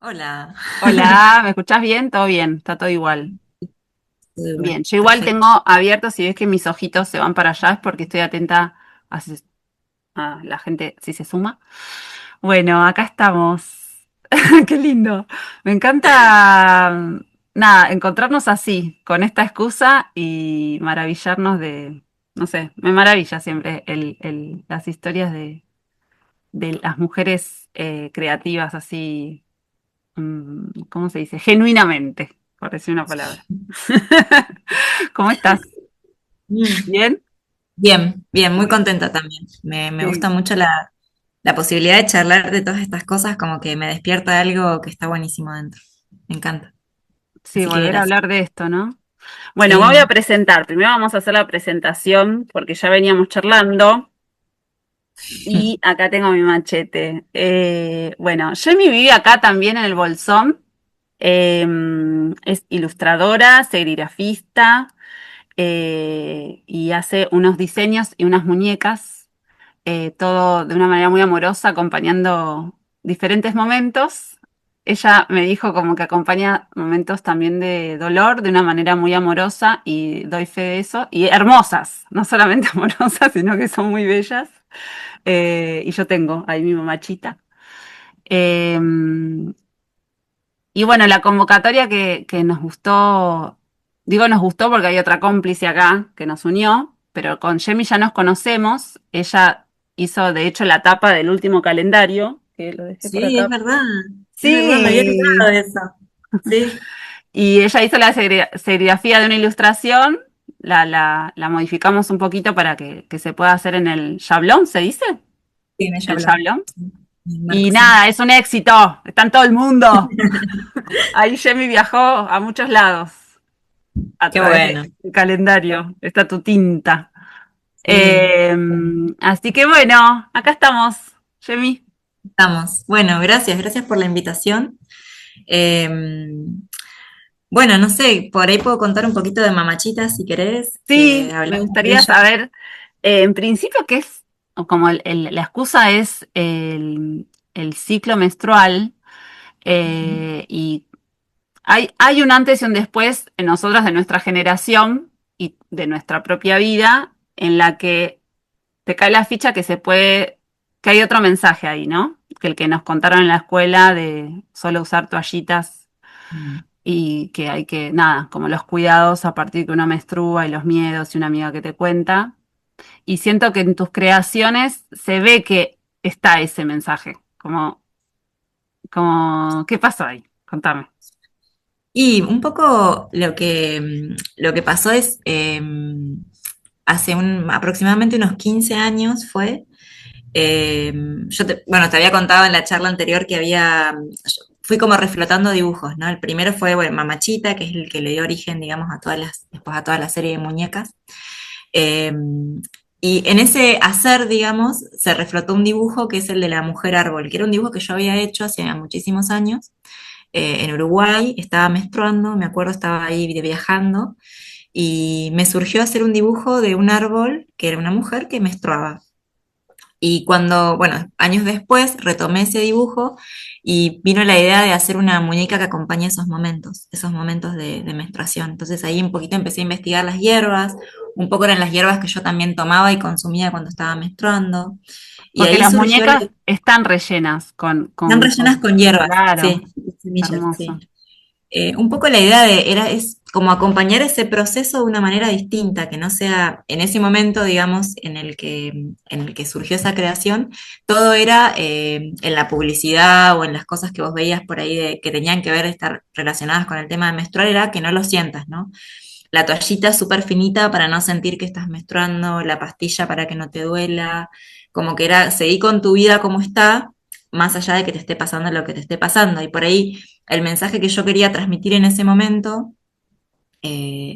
Hola. Hola, ¿me escuchás bien? Todo bien, está todo igual. Todo igual. Bien, yo igual Perfecto. tengo abiertos, si ves que mis ojitos se van para allá es porque estoy atenta a la gente si se suma. Bueno, acá estamos. Qué lindo. Me encanta, nada, encontrarnos así, con esta excusa y maravillarnos de, no sé, me maravilla siempre las historias de las mujeres creativas así. ¿Cómo se dice? Genuinamente, por decir una palabra. ¿Cómo estás? Mm. ¿Bien? Bien, bien, muy Bueno, contenta también. Me sí. gusta mucho la posibilidad de charlar de todas estas cosas, como que me despierta algo que está buenísimo dentro. Me encanta. Sí, Así que volver a gracias. hablar de esto, ¿no? Bueno, me voy a Sí. presentar. Primero vamos a hacer la presentación porque ya veníamos charlando y acá tengo mi machete. Bueno, Jamie vive acá también en el Bolsón. Eh, es ilustradora, serigrafista y hace unos diseños y unas muñecas, todo de una manera muy amorosa, acompañando diferentes momentos. Ella me dijo como que acompaña momentos también de dolor de una manera muy amorosa y doy fe de eso. Y hermosas, no solamente amorosas, sino que son muy bellas. Y yo tengo ahí mi mamachita. Eh, y bueno, la convocatoria que nos gustó, digo nos gustó porque hay otra cómplice acá que nos unió, pero con Yemi ya nos conocemos. Ella hizo de hecho la tapa del último calendario, que lo dejé por Sí, acá. es verdad, me había Sí, olvidado de eso. Sí, y ella hizo la serigrafía de una ilustración, la modificamos un poquito para que se pueda hacer en el shablón, ¿se dice? sí, me El habló. shablón. Sí, el marco, Y sí. nada, es un éxito, está en todo el mundo. Ahí Yemi viajó a muchos lados a Qué través bueno. del calendario. Está tu tinta. Sí, Así que bueno, acá estamos, Yemi. estamos. Bueno, gracias por la invitación. Eh, Bueno, no sé, por ahí puedo contar un poquito de Mamachita si querés, que Sí, me hablamos de gustaría ella. saber, en principio, qué es, o como la excusa es el ciclo menstrual, y hay un antes y un después en nosotras de nuestra generación y de nuestra propia vida, en la que te cae la ficha que se puede, que hay otro mensaje ahí, ¿no? Que el que nos contaron en la escuela de solo usar toallitas Mm. y que hay que, nada, como los cuidados a partir que uno menstrua y los miedos y una amiga que te cuenta. Y siento que en tus creaciones se ve que está ese mensaje, ¿qué pasó ahí? Contame. Y un poco lo que pasó es, hace aproximadamente unos 15 años fue, bueno, te había contado en la charla anterior que fui como reflotando dibujos, ¿no? El primero fue, bueno, Mamachita, que es el que le dio origen, digamos, después a toda la serie de muñecas. Eh, y en ese hacer, digamos, se reflotó un dibujo que es el de la mujer árbol, que era un dibujo que yo había hecho hace muchísimos años en Uruguay, estaba menstruando, me acuerdo, estaba ahí viajando, y me surgió hacer un dibujo de un árbol que era una mujer que menstruaba. Y cuando, bueno, años después retomé ese dibujo y vino la idea de hacer una muñeca que acompañe esos momentos de menstruación. Entonces ahí un poquito empecé a investigar las hierbas, un poco eran las hierbas que yo también tomaba y consumía cuando estaba menstruando. Y Porque ahí las surgió muñecas están rellenas están rellenas con hierbas, claro, sí, semillas, hermoso. sí. Un poco la idea es como acompañar ese proceso de una manera distinta, que no sea en ese momento, digamos, en el que surgió esa creación, todo era en la publicidad o en las cosas que vos veías por ahí que tenían que ver, estar relacionadas con el tema de menstruar, era que no lo sientas, ¿no? La toallita súper finita para no sentir que estás menstruando, la pastilla para que no te duela, como que era, seguí con tu vida como está, más allá de que te esté pasando lo que te esté pasando. Y por ahí el mensaje que yo quería transmitir en ese momento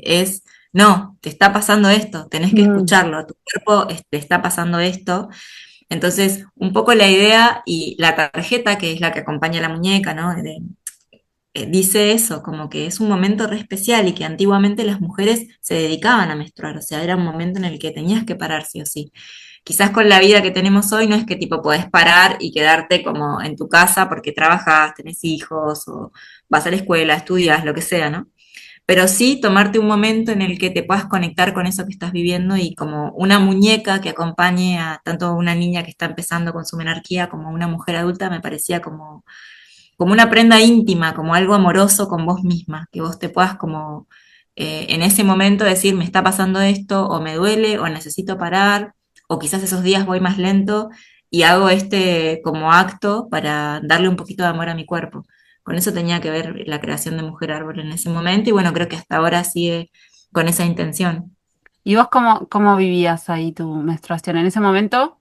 es, no, te está pasando esto, tenés que Mm, escucharlo, a tu cuerpo te está pasando esto. Entonces, un poco la idea y la tarjeta, que es la que acompaña la muñeca, ¿no? Dice eso, como que es un momento re especial y que antiguamente las mujeres se dedicaban a menstruar, o sea, era un momento en el que tenías que parar sí o sí. quizás con la vida que tenemos hoy no es que tipo podés parar y quedarte como en tu casa porque trabajas, tenés hijos o vas a la escuela, estudias, lo que sea, ¿no? Pero sí tomarte un momento en el que te puedas conectar con eso que estás viviendo y como una muñeca que acompañe a tanto una niña que está empezando con su menarquía como una mujer adulta me parecía como una prenda íntima, como algo amoroso con vos misma, que vos te puedas como en ese momento decir, me está pasando esto, o me duele, o necesito parar, o quizás esos días voy más lento y hago este como acto para darle un poquito de amor a mi cuerpo. Con eso tenía que ver la creación de Mujer Árbol en ese momento y bueno, creo que hasta ahora sigue con esa intención. ¿Y vos cómo vivías ahí tu menstruación? En ese momento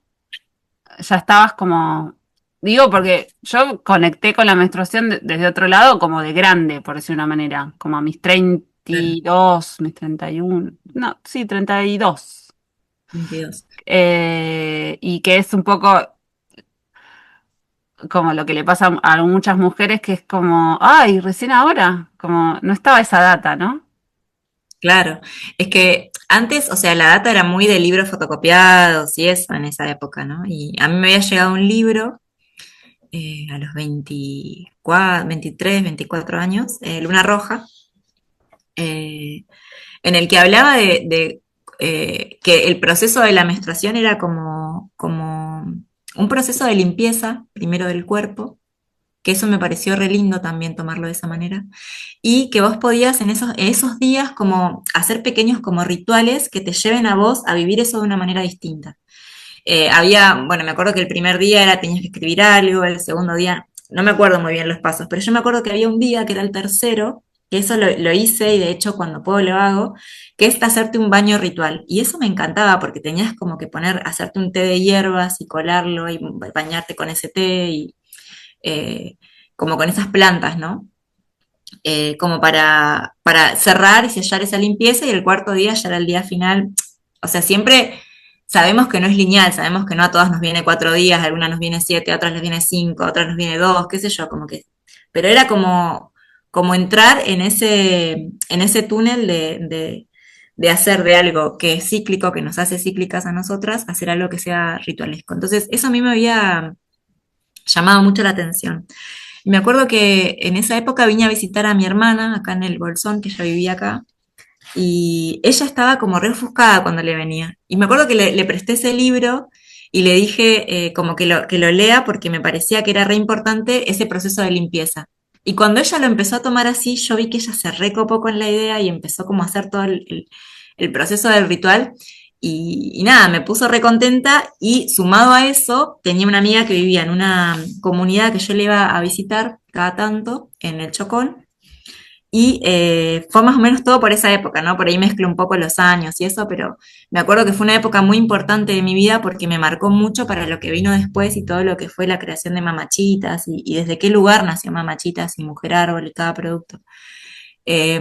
ya estabas como, digo, porque yo conecté con la menstruación desde otro lado, como de grande, por decir una manera, como a mis 32, mis 31, no, sí, 32. 22. Y que es un poco como lo que le pasa a muchas mujeres, que es como, ay, recién ahora, como no estaba esa data, ¿no? Claro, es que antes, o sea, la data era muy de libros fotocopiados y eso en esa época, ¿no? Y a mí me había llegado un libro a los 24, 23, 24 años, Luna Roja, eh, en el que hablaba de que el proceso de la menstruación era como un proceso de limpieza, primero del cuerpo, que eso me pareció re lindo también tomarlo de esa manera, y que vos podías en esos días como hacer pequeños como rituales que te lleven a vos a vivir eso de una manera distinta. Bueno, me acuerdo que el primer día era tenías que escribir algo, el segundo día, no me acuerdo muy bien los pasos, pero yo me acuerdo que había un día que era el tercero, que eso lo hice y de hecho cuando puedo lo hago, que es hacerte un baño ritual. Y eso me encantaba porque tenías como que hacerte un té de hierbas y colarlo y bañarte con ese té y eh, como con esas plantas, ¿no? Como para cerrar y sellar esa limpieza y el cuarto día ya era el día final. O sea, siempre sabemos que no es lineal, sabemos que no a todas nos viene 4 días, a algunas nos viene 7, a otras les viene 5, a otras nos viene 2, qué sé yo, como que. Pero era como entrar en ese túnel de hacer de algo que es cíclico, que nos hace cíclicas a nosotras, hacer algo que sea ritualesco. Entonces, eso a mí me había llamado mucho la atención. Y me acuerdo que en esa época vine a visitar a mi hermana acá en el Bolsón, que ella vivía acá, y ella estaba como re ofuscada cuando le venía. Y me acuerdo que le presté ese libro y le dije como que lo lea porque me parecía que era re importante ese proceso de limpieza. Y cuando ella lo empezó a tomar así, yo vi que ella se recopó con la idea y empezó como a hacer todo el proceso del ritual. Y nada, me puso recontenta y sumado a eso, tenía una amiga que vivía en una comunidad que yo le iba a visitar cada tanto en el Chocón y fue más o menos todo por esa época, ¿no? Por ahí mezclo un poco los años y eso, pero me acuerdo que fue una época muy importante de mi vida porque me marcó mucho para lo que vino después y todo lo que fue la creación de Mamachitas y desde qué lugar nació Mamachitas y Mujer Árbol y cada producto. Eh,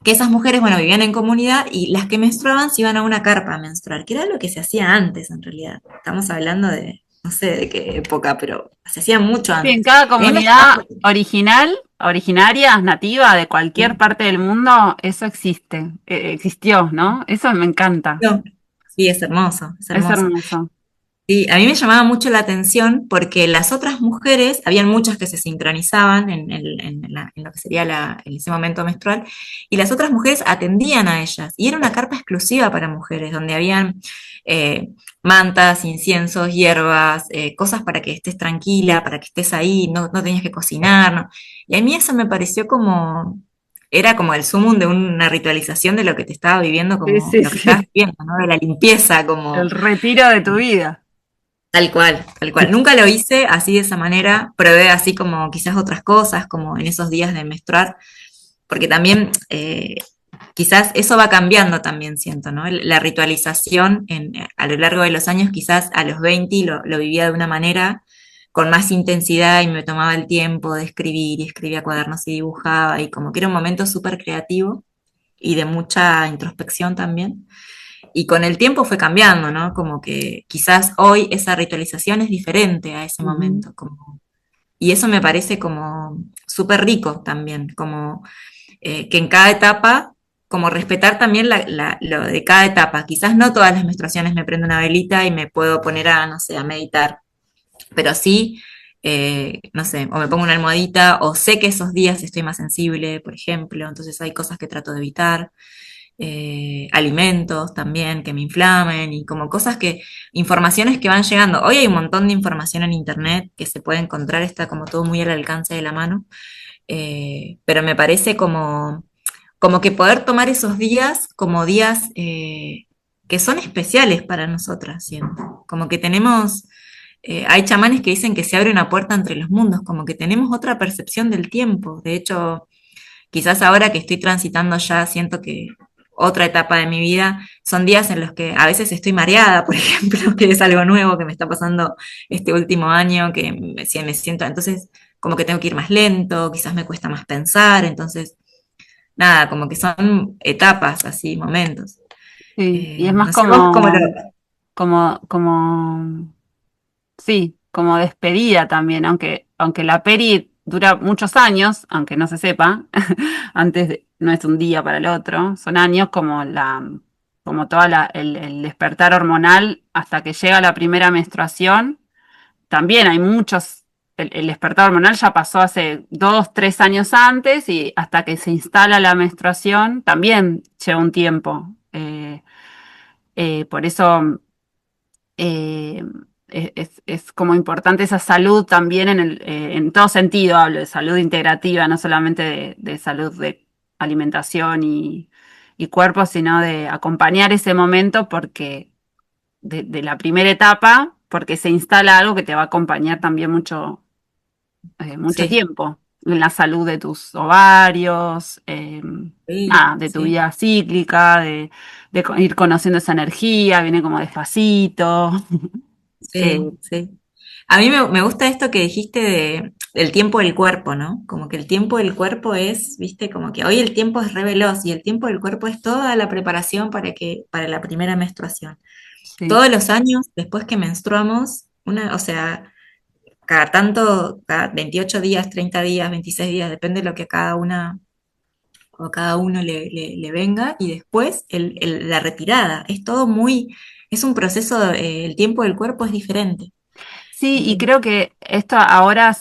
que esas mujeres, bueno, vivían en comunidad y las que menstruaban se iban a una carpa a menstruar, que era lo que se hacía antes en realidad. Estamos hablando de, no sé de qué época, pero se hacía mucho Sí, en antes. cada Y a mí me comunidad llamaba original, originaria, nativa de cualquier parte del mundo, eso existe, existió, ¿no? Eso me encanta, mucho. Sí, es hermoso, es es hermoso. hermoso. Sí, a mí me llamaba mucho la atención porque las otras mujeres, habían muchas que se sincronizaban en lo que sería en ese momento menstrual, y las otras mujeres atendían a ellas. Y era una carpa exclusiva para mujeres, donde habían eh, mantas, inciensos, hierbas, cosas para que estés tranquila, para que estés ahí, no tenías que cocinar, ¿no? Y a mí eso me pareció era como el sumum de una ritualización de lo que te estaba viviendo, Sí, como sí, lo que estabas sí. viviendo, ¿no? De la limpieza, El como. retiro de tu vida. Tal cual, tal cual. Nunca lo hice así de esa manera, probé así como quizás otras cosas, como en esos días de menstruar, porque también quizás eso va cambiando también, siento, ¿no? La ritualización a lo largo de los años, quizás a los 20 lo vivía de una manera con más intensidad y me tomaba el tiempo de escribir y escribía cuadernos y dibujaba y como que era un momento súper creativo y de mucha introspección también. Y con el tiempo fue cambiando, ¿no? Como que quizás hoy esa ritualización es diferente a ese Ujú. momento. Y eso me parece como súper rico también, como que en cada etapa como respetar también lo de cada etapa. Quizás no todas las menstruaciones me prendo una velita y me puedo poner a, no sé, a meditar, pero sí, no sé, o me pongo una almohadita, o sé que esos días estoy más sensible, por ejemplo, entonces hay cosas que trato de evitar, alimentos también que me inflamen y como cosas que, informaciones que van llegando. Hoy hay un montón de información en internet que se puede encontrar, está como todo muy al alcance de la mano, pero me parece como que poder tomar esos días como días que son especiales para nosotras, siento. Como que tenemos, hay chamanes que dicen que se abre una puerta entre los mundos, como que tenemos otra percepción del tiempo. De hecho, quizás ahora que estoy transitando ya, siento que otra etapa de mi vida, son días en los que a veces estoy mareada, por ejemplo, que es algo nuevo que me está pasando este último año, que si me siento, entonces como que tengo que ir más lento, quizás me cuesta más pensar, entonces nada, como que son etapas, así, momentos. Sí, y es más No sé vos cómo lo... como, sí, como despedida también, aunque la peri dura muchos años, aunque no se sepa, no es un día para el otro, son años como el despertar hormonal hasta que llega la primera menstruación. También hay el despertar hormonal ya pasó hace 2, 3 años antes y hasta que se instala la menstruación también lleva un tiempo. Por eso eh, es como importante esa salud también en todo sentido, hablo de salud integrativa, no solamente de salud de alimentación y cuerpo, sino de acompañar ese momento porque de la primera etapa, porque se instala algo que te va a acompañar también mucho Sí, tiempo en la salud de tus ovarios, sí, nada, de tu sí, vida cíclica, ir conociendo esa energía, viene como despacito. sí, sí. A mí me gusta esto que dijiste del tiempo del cuerpo, ¿no? Como que el tiempo del cuerpo es, viste, como que hoy el tiempo es re veloz y el tiempo del cuerpo es toda la preparación para la primera menstruación. Sí, Todos los años después que menstruamos, o sea, cada tanto, cada 28 días, 30 días, 26 días, depende de lo que a cada una o a cada uno le venga, y después la retirada. Es todo muy, es un proceso, el tiempo del cuerpo es diferente. sí, y Eh, creo que esto ahora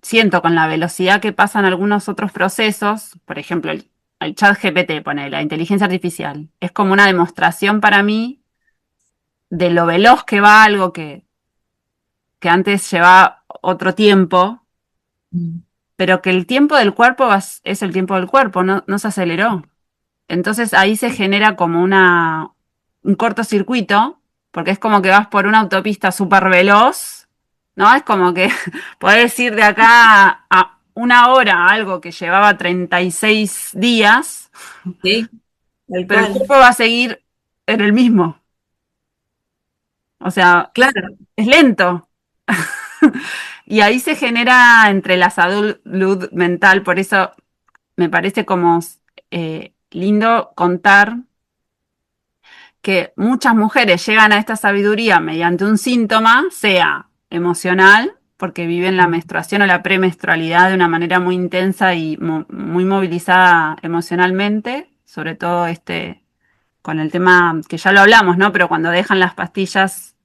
siento con la velocidad que pasan algunos otros procesos, por ejemplo, el chat GPT, pone la inteligencia artificial, es como una demostración para mí de lo veloz que va algo que antes llevaba otro tiempo, mm, pero que el tiempo del cuerpo es el tiempo del cuerpo, no se aceleró. Entonces ahí se genera como un cortocircuito, porque es como que vas por una autopista súper veloz, ¿no? Es como que podés ir de acá a una hora, algo que llevaba 36 días, sí, tal pero el cual. cuerpo va a seguir en el mismo. O sea, Claro, es lento. Y ahí se genera entre la salud mental, por eso me parece como lindo contar que muchas mujeres llegan a esta sabiduría mediante un síntoma, sea emocional, porque viven la menstruación o la premenstrualidad de una manera muy intensa y muy movilizada emocionalmente, sobre todo con el tema que ya lo hablamos, ¿no? Pero cuando dejan las pastillas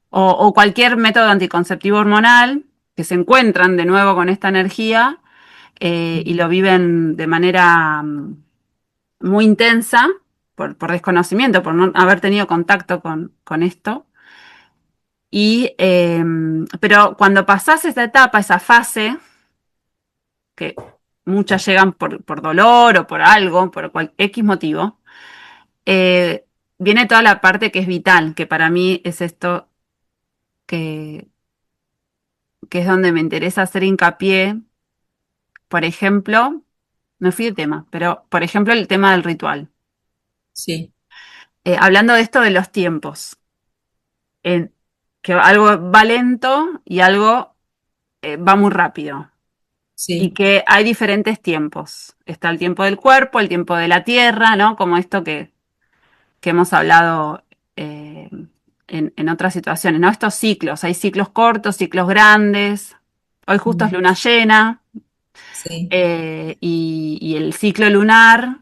o cualquier método anticonceptivo hormonal, que se encuentran de nuevo con esta energía y lo viven de manera muy intensa por desconocimiento, por no haber tenido contacto con esto. Pero cuando pasás esa etapa, esa fase, que muchas llegan por dolor o por algo, por X motivo, eh, viene toda la parte que es vital, que para mí es esto que, que es donde me interesa hacer hincapié. Por ejemplo, me fui de tema, pero por ejemplo el tema del ritual. sí, Hablando de esto de los tiempos, en- que algo va lento y algo va muy rápido. Y sí, que hay diferentes tiempos. Está el tiempo del cuerpo, el tiempo de la tierra, ¿no? Como esto que hemos hablado en otras situaciones, ¿no? Estos ciclos, hay ciclos cortos, ciclos grandes. Hoy justo es mm, luna llena sí, y el ciclo lunar.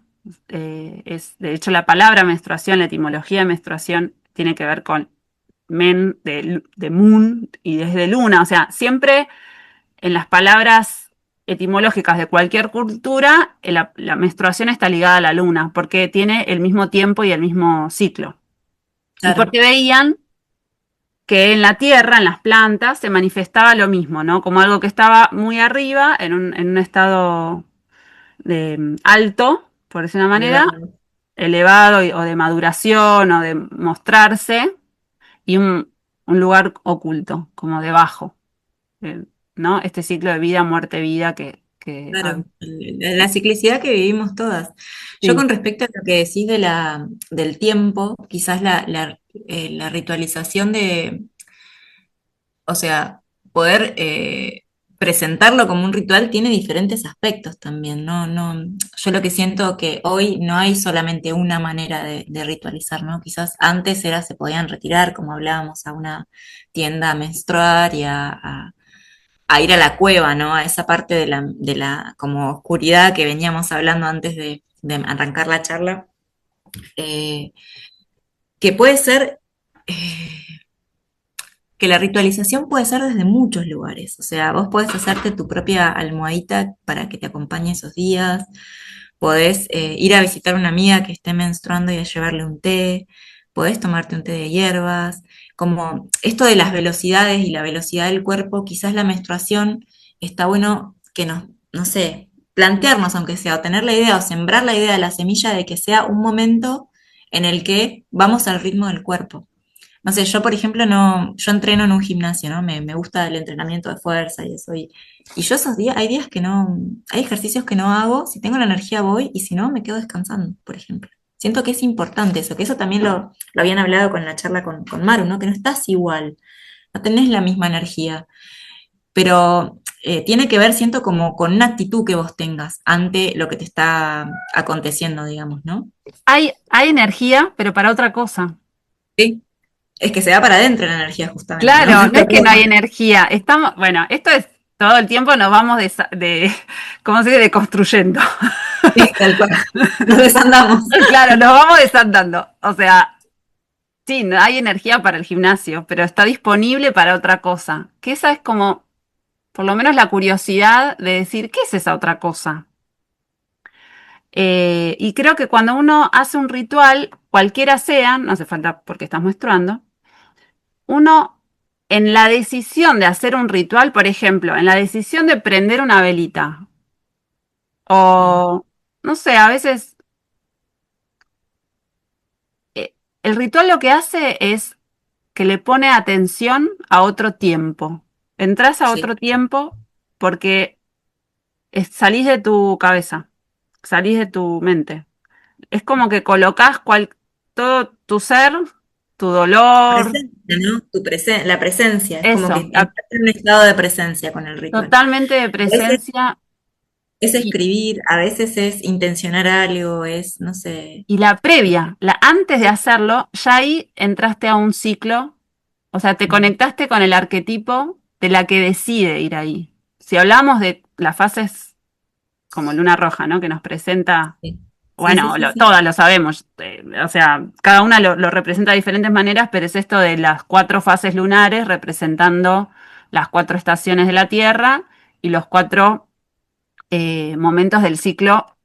De hecho, la palabra menstruación, la etimología de menstruación, tiene que ver con men de moon y desde luna. O sea, siempre en las palabras etimológicas de cualquier cultura, la menstruación está ligada a la luna, porque tiene el mismo tiempo y el mismo ciclo. Y Claro, porque veían que en la tierra, en las plantas, se manifestaba lo mismo, ¿no? Como algo que estaba muy arriba, en un estado de alto, por decir una manera, elevado. elevado o de maduración o de mostrarse, y un lugar oculto, como debajo, eh, ¿no? Este ciclo de vida, muerte, vida que Claro, la ciclicidad que vivimos todas. Yo sí. con respecto a lo que decís del tiempo, quizás la ritualización o sea, poder presentarlo como un ritual tiene diferentes aspectos también, ¿no? No, yo lo que siento que hoy no hay solamente una manera de ritualizar, ¿no? Quizás antes se podían retirar, como hablábamos, a una tienda a menstruar y a ir a la cueva, ¿no? A esa parte de la como oscuridad que veníamos hablando antes de arrancar la charla, eh, que puede ser, que la ritualización puede ser desde muchos lugares. O sea, vos podés hacerte tu propia almohadita para que te acompañe esos días, podés ir a visitar a una amiga que esté menstruando y a llevarle un té, podés tomarte un té de hierbas, como esto de las velocidades y la velocidad del cuerpo, quizás la menstruación está bueno que nos, no sé, plantearnos aunque sea, o tener la idea o sembrar la idea de la semilla de que sea un momento en el que vamos al ritmo del cuerpo. No sé, yo por ejemplo no, yo entreno en un gimnasio, ¿no? Me gusta el entrenamiento de fuerza y eso. Y yo esos días, hay días que no, hay ejercicios que no hago, si tengo la energía voy y si no me quedo descansando, por ejemplo. Siento que es importante eso, que eso también lo habían hablado con la charla con Maru, ¿no? Que no estás igual, no tenés la misma energía, pero tiene que ver, siento, como con una actitud que vos tengas ante lo que te está aconteciendo, digamos, ¿no? Hay energía, pero para otra cosa. Sí. Es que se va para adentro la energía justamente, ¿no? Claro, no es que no hay energía. Estamos, bueno, esto es todo el tiempo nos vamos ¿cómo se dice? Deconstruyendo. Sí, tal cual. Nos desandamos. Claro, nos vamos desandando. O sea, sí, no hay energía para el gimnasio, pero está disponible para otra cosa. Que esa es como, por lo menos la curiosidad de decir, ¿qué es esa otra cosa? Y creo que cuando uno hace un ritual, cualquiera sea, no hace falta porque estás menstruando, uno en la decisión de hacer un ritual, por ejemplo, en la decisión de prender una velita, Sí, o no sé, a veces el ritual lo que hace es que le pone atención a otro tiempo. Entras a sí. otro tiempo porque salís de tu cabeza, salís de tu mente. Es como que colocas todo tu ser, tu dolor, Presencia, ¿no? La presencia, es como que eso, entras en un estado de presencia con el ritual. totalmente de A veces presencia es y, escribir, a veces es intencionar algo, es, no sé. y la previa, antes de hacerlo, ya ahí entraste a un ciclo, o sea, te conectaste con el arquetipo de la que decide ir ahí. Si hablamos de las fases como luna roja, ¿no? Que nos presenta, Sí, sí, sí, bueno, sí, sí. todas lo sabemos, o sea, cada una lo representa de diferentes maneras, pero es esto de las 4 fases lunares representando las 4 estaciones de la Tierra y los 4 momentos del ciclo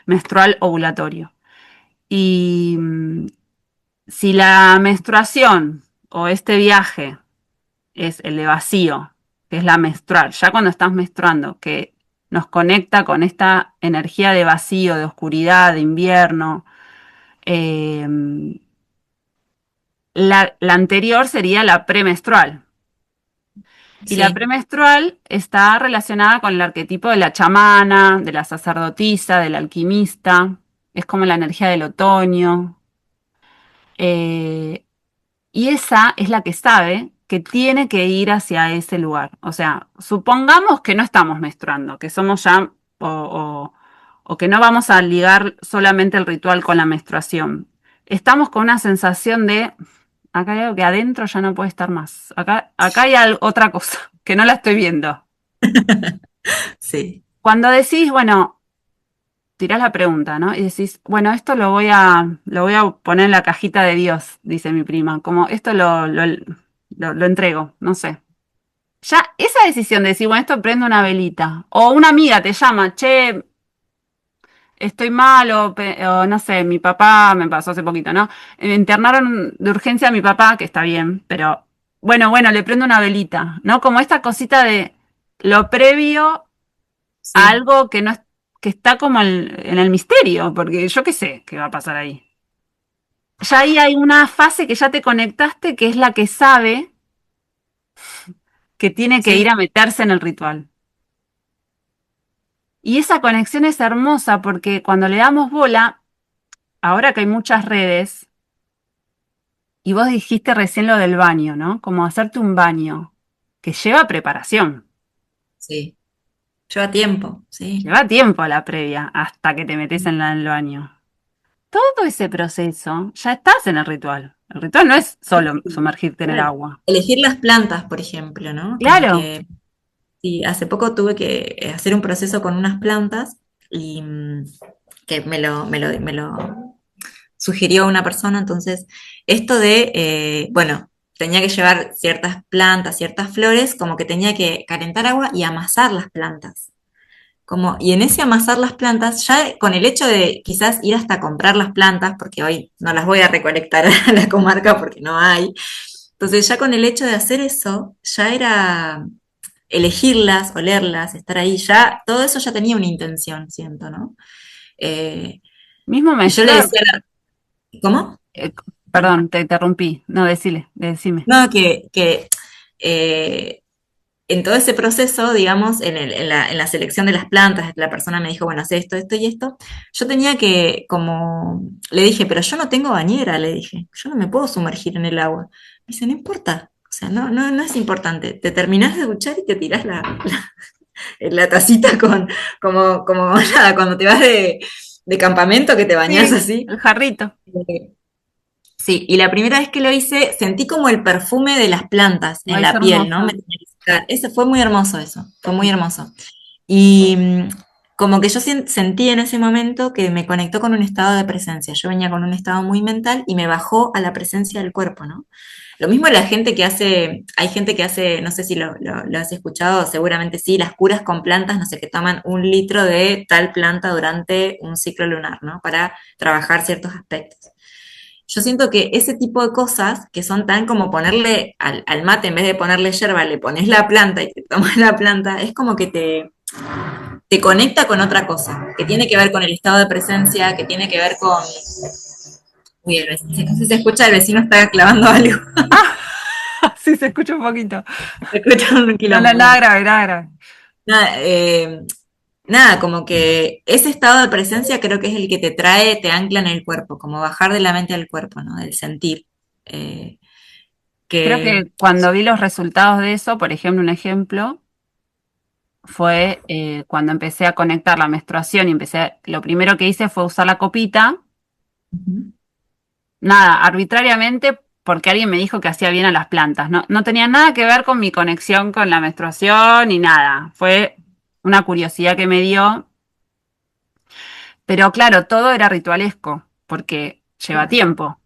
menstrual ovulatorio. Y si la menstruación o este viaje es el de vacío, que es la menstrual, ya cuando estás menstruando, que nos conecta con esta energía de vacío, de oscuridad, de invierno, eh, la anterior sería la premenstrual. Y la Sí, premenstrual está relacionada con el arquetipo de la chamana, de la sacerdotisa, del alquimista, es como la energía del otoño. Eh, y esa es la que sabe que tiene que ir hacia ese lugar. O sea, supongamos que no estamos menstruando, que somos ya, o que no vamos a ligar solamente el ritual con la menstruación. Estamos con una sensación de, acá hay algo que adentro ya no puede estar más. Acá hay otra cosa, que no la estoy viendo. sí, Cuando decís, bueno, tirás la pregunta, ¿no? Y decís, bueno, esto lo voy a poner en la cajita de Dios, dice mi prima, como esto lo entrego, no sé. Ya esa decisión de decir, bueno, esto prende una velita, o una amiga te llama, che, estoy mal, o no sé, mi papá, me pasó hace poquito, ¿no? Internaron de urgencia a mi papá, que está bien, pero bueno, le prendo una velita, ¿no? Como esta cosita de lo previo a Sí, algo que no es, que está como en el misterio, porque yo qué sé qué va a pasar ahí. Ya ahí hay una fase que ya te conectaste, que es la que sabe que tiene que ir sí, a meterse en el ritual. Y esa conexión es hermosa porque cuando le damos bola, ahora que hay muchas redes, y vos dijiste recién lo del baño, ¿no? Como hacerte un baño, que lleva preparación, sí. Lleva tiempo, sí. lleva tiempo la previa hasta que te metes en el baño. Todo ese proceso ya estás en el ritual. El ritual no es solo sumergirte en el Claro. agua. Elegir las plantas, por ejemplo, ¿no? Como Claro, que sí, hace poco tuve que hacer un proceso con unas plantas y que me lo sugirió una persona, entonces esto de, bueno, tenía que llevar ciertas plantas, ciertas flores, como que tenía que calentar agua y amasar las plantas. Como, y en ese amasar las plantas, ya con el hecho de quizás ir hasta comprar las plantas, porque hoy no las voy a recolectar a la comarca porque no hay, entonces ya con el hecho de hacer eso, ya era elegirlas, olerlas, estar ahí, ya todo eso ya tenía una intención, siento, ¿no? Eh, mismo y yo le menstruar. decía, ¿cómo? eh, Perdón, te interrumpí. No, decime. No, que eh, en todo ese proceso, digamos, en la selección de las plantas, la persona me dijo, bueno, haz esto, esto y esto. Yo tenía que, como, le dije, pero yo no tengo bañera, le dije, yo no me puedo sumergir en el agua. Me dice, no importa, o sea, no es importante. Te terminás de duchar y te tirás la tacita como nada, cuando te vas de campamento que te bañás Sí, así. el jarrito. Eh, Sí, y la primera vez que lo hice sentí como el perfume de las plantas en Ay, es la piel, ¿no? Me hermoso. tenía que secar. Ese fue muy hermoso eso, fue muy hermoso. Y como que yo sentí en ese momento que me conectó con un estado de presencia. Yo venía con un estado muy mental y me bajó a la presencia del cuerpo, ¿no? Lo mismo la gente que hace, hay gente que hace, no sé si lo has escuchado, seguramente sí, las curas con plantas, no sé, que toman 1 litro de tal planta durante un ciclo lunar, ¿no? Para trabajar ciertos aspectos. Yo siento que ese tipo de cosas que son tan como ponerle al mate, en vez de ponerle yerba, le pones la planta y te tomas la planta, es como que te conecta con otra cosa, que tiene que ver con el estado de presencia, que tiene que ver con... Uy, no sé si se escucha, el vecino está clavando algo, Sí, se escucha un poquito. se escucha un No, no, quilombo. Bueno, nada grave. nada, nada, como que ese estado de presencia creo que es el que te trae, te ancla en el cuerpo, como bajar de la mente al cuerpo, ¿no? Del sentir. Eh, Creo que que cuando vi los resultados de eso, por ejemplo, un ejemplo, fue cuando empecé a conectar la menstruación y lo primero que hice fue usar la copita, Ujú. nada, arbitrariamente, porque alguien me dijo que hacía bien a las plantas. No, no tenía nada que ver con mi conexión con la menstruación ni nada. Fue una curiosidad que me dio. Pero claro, todo era ritualesco, porque lleva tiempo.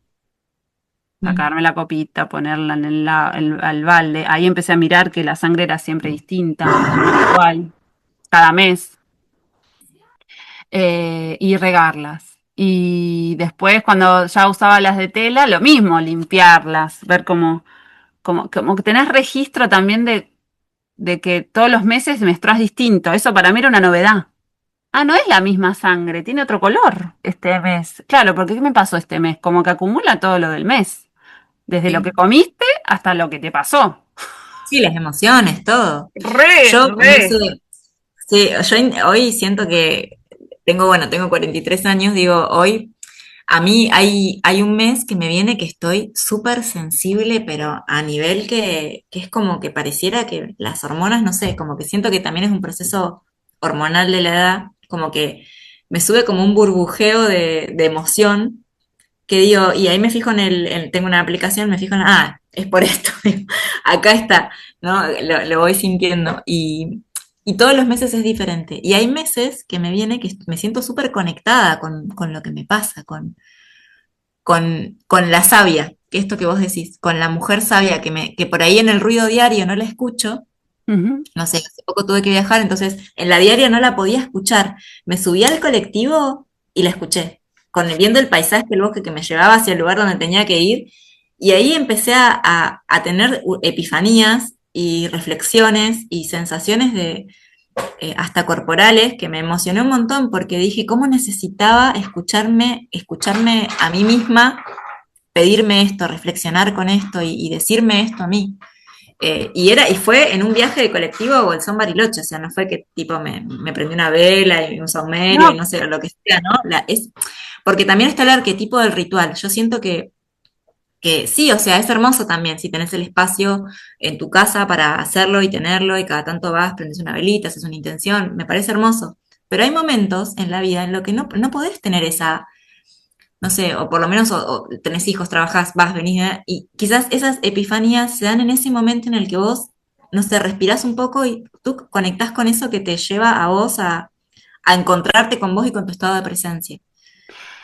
Mm. Sacarme la copita, ponerla en al balde. Ahí empecé a mirar que la sangre era siempre distinta, siempre igual, cada mes, y regarlas. Y después, cuando ya usaba las de tela, lo mismo, limpiarlas, ver como que tenés registro también de que todos los meses menstruas distinto. Eso para mí era una novedad. Ah, no es la misma sangre, tiene otro color este mes. Claro, porque ¿qué me pasó este mes? Como que acumula todo lo del mes. Desde lo que Sí. comiste hasta lo que te pasó. Sí, las emociones, todo. Re, Yo, no re. sé, sí, hoy siento que tengo 43 años, digo, hoy a mí hay un mes que me viene que estoy súper sensible, pero a nivel que es como que pareciera que las hormonas, no sé, como que siento que también es un proceso hormonal de la edad, como que me sube como un burbujeo de emoción que digo, y ahí me fijo tengo una aplicación, me fijo es por esto, acá está, ¿no? Lo voy sintiendo. Y Y todos los meses es diferente. Y hay meses que me viene que me siento súper conectada con lo que me pasa, con la sabia, que esto que vos decís, con la mujer sabia que por ahí en el ruido diario no la escucho. Ujú. No sé, hace poco tuve que viajar, entonces en la diaria no la podía escuchar. Me subí al colectivo y la escuché, viendo el paisaje, el bosque que me llevaba hacia el lugar donde tenía que ir. Y ahí empecé a tener epifanías y reflexiones y sensaciones hasta corporales que me emocioné un montón porque dije, ¿cómo necesitaba escucharme a mí misma, pedirme esto, reflexionar con esto y decirme esto a mí? Y fue en un viaje de colectivo a Bolsón Bariloche, o sea, no fue que tipo me prendí una vela y un saumerio y No, no sé, lo que sea, ¿no? Porque también está el arquetipo del ritual. Yo siento que sí, o sea, es hermoso también si tenés el espacio en tu casa para hacerlo y tenerlo y cada tanto vas, prendes una velita, haces una intención, me parece hermoso. Pero hay momentos en la vida en los que no podés tener esa, no sé, o por lo menos o tenés hijos, trabajás, vas, venís, y quizás esas epifanías se dan en ese momento en el que vos, no sé, respirás un poco y tú conectás con eso que te lleva a vos a encontrarte con vos y con tu estado de presencia.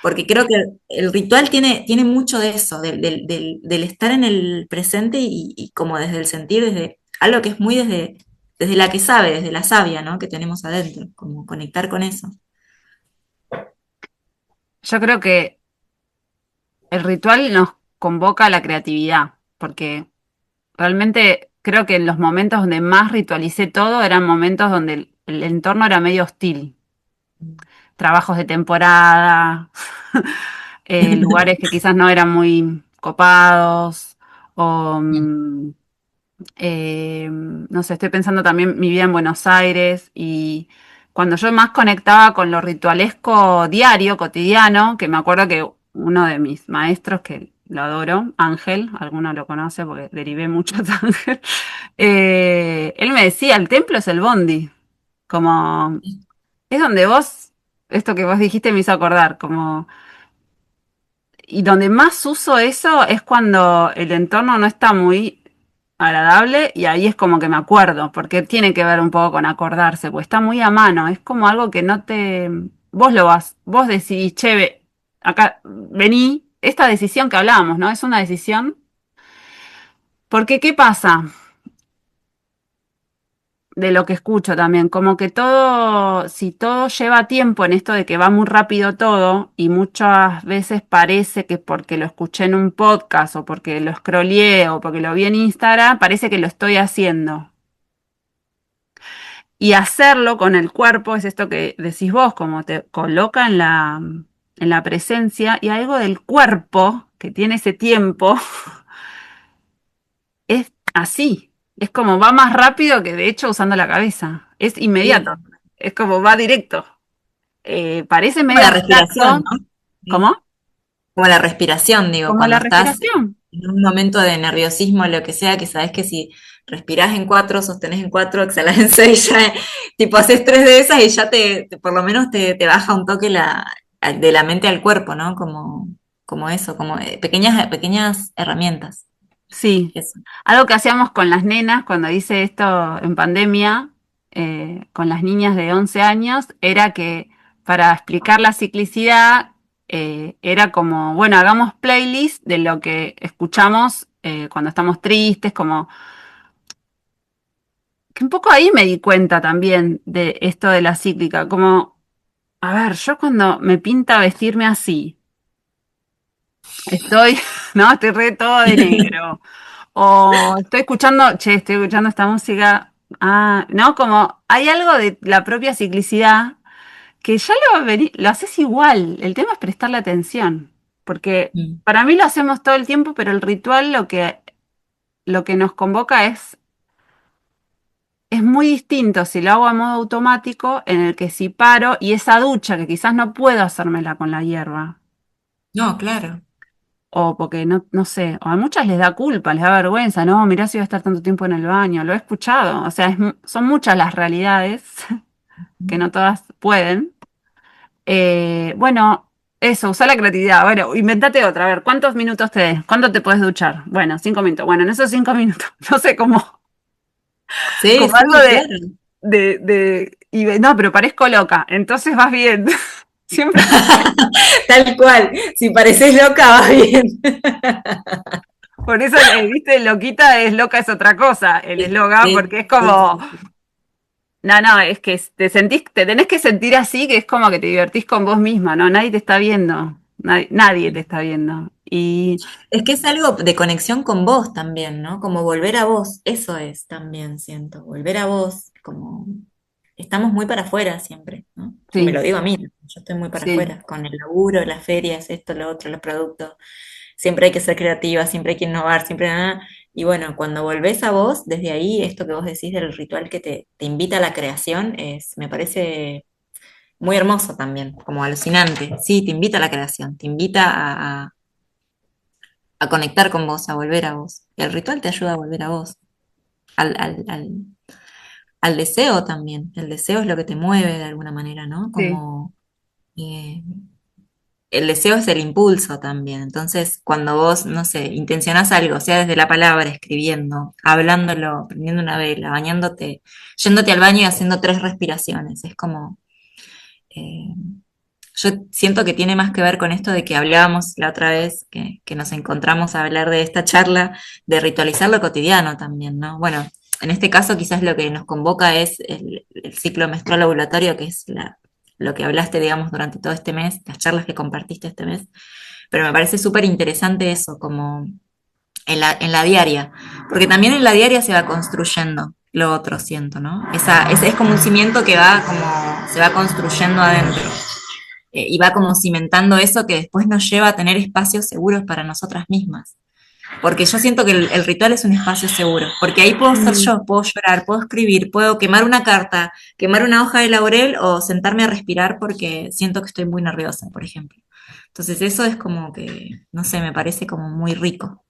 Porque creo que el ritual tiene mucho de eso, del estar en el presente y como desde el sentir, desde algo que es muy desde la que sabe, desde la sabia, ¿no? Que tenemos adentro, como conectar con eso. yo creo que el ritual nos convoca a la creatividad, porque realmente creo que en los momentos donde más ritualicé todo eran momentos donde el entorno era medio hostil. Trabajos de temporada, lugares que quizás no eran muy copados, o no sé, estoy pensando también mi vida en Buenos Aires y cuando yo más conectaba con lo ritualesco diario, cotidiano, que me acuerdo que uno de mis maestros, que lo adoro, Ángel, alguno lo conoce porque derivé mucho de Ángel, él me decía, el templo es el bondi, como es donde vos, esto que vos dijiste me hizo acordar, como y donde más uso eso es cuando el entorno no está muy agradable y ahí es como que me acuerdo, porque tiene que ver un poco con acordarse, pues está muy a mano, es como algo que no te... Vos lo vas, vos decidís, che, acá vení, esta decisión que hablábamos, ¿no? Es una decisión, porque ¿qué pasa? De lo que escucho también, como que todo, si todo lleva tiempo en esto de que va muy rápido todo y muchas veces parece que porque lo escuché en un podcast o porque lo scrolleé o porque lo vi en Instagram, parece que lo estoy haciendo. Y hacerlo con el cuerpo es esto que decís vos, como te coloca en la presencia y algo del cuerpo que tiene ese tiempo es así. Es como va más rápido que de hecho usando la cabeza. Es inmediato. Sí, Es como va directo. Parece como medio la respiración, abstracto. ¿no? Sí. ¿Cómo? Como la respiración, digo, Como cuando la estás respiración. en un momento de nerviosismo, lo que sea, que sabes que si respirás en cuatro, sostenés en cuatro, exhalás en seis, ya, tipo haces tres de esas y ya por lo menos te baja un toque de la mente al cuerpo, ¿no? Como eso, como pequeñas herramientas. Sí. Eso. Algo que hacíamos con las nenas cuando hice esto en pandemia, con las niñas de 11 años, era que para explicar la ciclicidad, era como, bueno, hagamos playlist de lo que escuchamos cuando estamos tristes, como que un poco ahí me di cuenta también de esto de la cíclica, como, a ver, yo cuando me pinta vestirme así, estoy, no, estoy re todo de negro. O estoy escuchando, che, estoy escuchando esta música. Ah, no, como hay algo de la propia ciclicidad que ya lo haces igual. El tema es prestarle atención. Porque Mm. para mí lo hacemos todo el tiempo, pero el ritual lo que nos convoca es muy distinto si lo hago a modo automático, en el que si paro y esa ducha, que quizás no puedo hacérmela con la hierba. No, claro. O porque no, no sé, o a muchas les da culpa, les da vergüenza, no, mirá si voy a estar tanto tiempo en el baño, lo he escuchado, o sea, son muchas las realidades, que no todas pueden. Bueno, eso, usar la creatividad, bueno, inventate otra, a ver, ¿cuántos minutos te des? ¿Cuánto te puedes duchar? Bueno, 5 minutos, bueno, en esos 5 minutos, no sé, como, Sí, como sí, algo de claro. no, pero parezco loca, entonces vas bien. Siempre me dicen, Tal cual, si pareces loca, va bien. por eso, viste, loquita es loca es otra cosa, el Sí, eslogan, sí, porque es como, sí, sí, no, no, es que te tenés que sentir así, que es como que te divertís con vos misma, ¿no? Nadie te está viendo, nadie te sí. está viendo. Y Es que es algo de conexión con vos también, ¿no? Como volver a vos, eso es también, siento, volver a vos, como estamos muy para afuera siempre, ¿no? Y me sí, lo digo a mí, yo estoy muy para sí, afuera, con el laburo, las ferias, esto, lo otro, los productos, siempre hay que ser creativa, siempre hay que innovar, siempre nada. Y bueno, cuando volvés a vos, desde ahí, esto que vos decís del ritual que te invita a la creación, me parece muy hermoso también, como alucinante. Sí, te invita a la creación, te invita a conectar con vos, a volver a vos. Y el ritual te ayuda a volver a vos, al deseo también. El deseo es lo que te mueve de alguna manera, ¿no? sí. Como eh, el deseo es el impulso también. Entonces, cuando vos, no sé, intencionás algo, sea desde la palabra, escribiendo, hablándolo, prendiendo una vela, bañándote, yéndote al baño y haciendo 3 respiraciones, es como... eh, yo siento que tiene más que ver con esto de que hablábamos la otra vez, que nos encontramos a hablar de esta charla, de ritualizar lo cotidiano también, ¿no? Bueno, en este caso quizás lo que nos convoca es el ciclo menstrual ovulatorio, que es lo que hablaste, digamos, durante todo este mes, las charlas que compartiste este mes, pero me parece súper interesante eso, como en la diaria, porque también en la diaria se va construyendo lo otro, siento, ¿no? Es como un cimiento que va como, se va construyendo adentro y va como cimentando eso que después nos lleva a tener espacios seguros para nosotras mismas. Porque yo siento que el ritual es un espacio seguro, porque ahí puedo ser Mm. yo, puedo llorar, puedo escribir, puedo quemar una carta, quemar una hoja de laurel o sentarme a respirar porque siento que estoy muy nerviosa, por ejemplo. Entonces eso es como que, no sé, me parece como muy rico.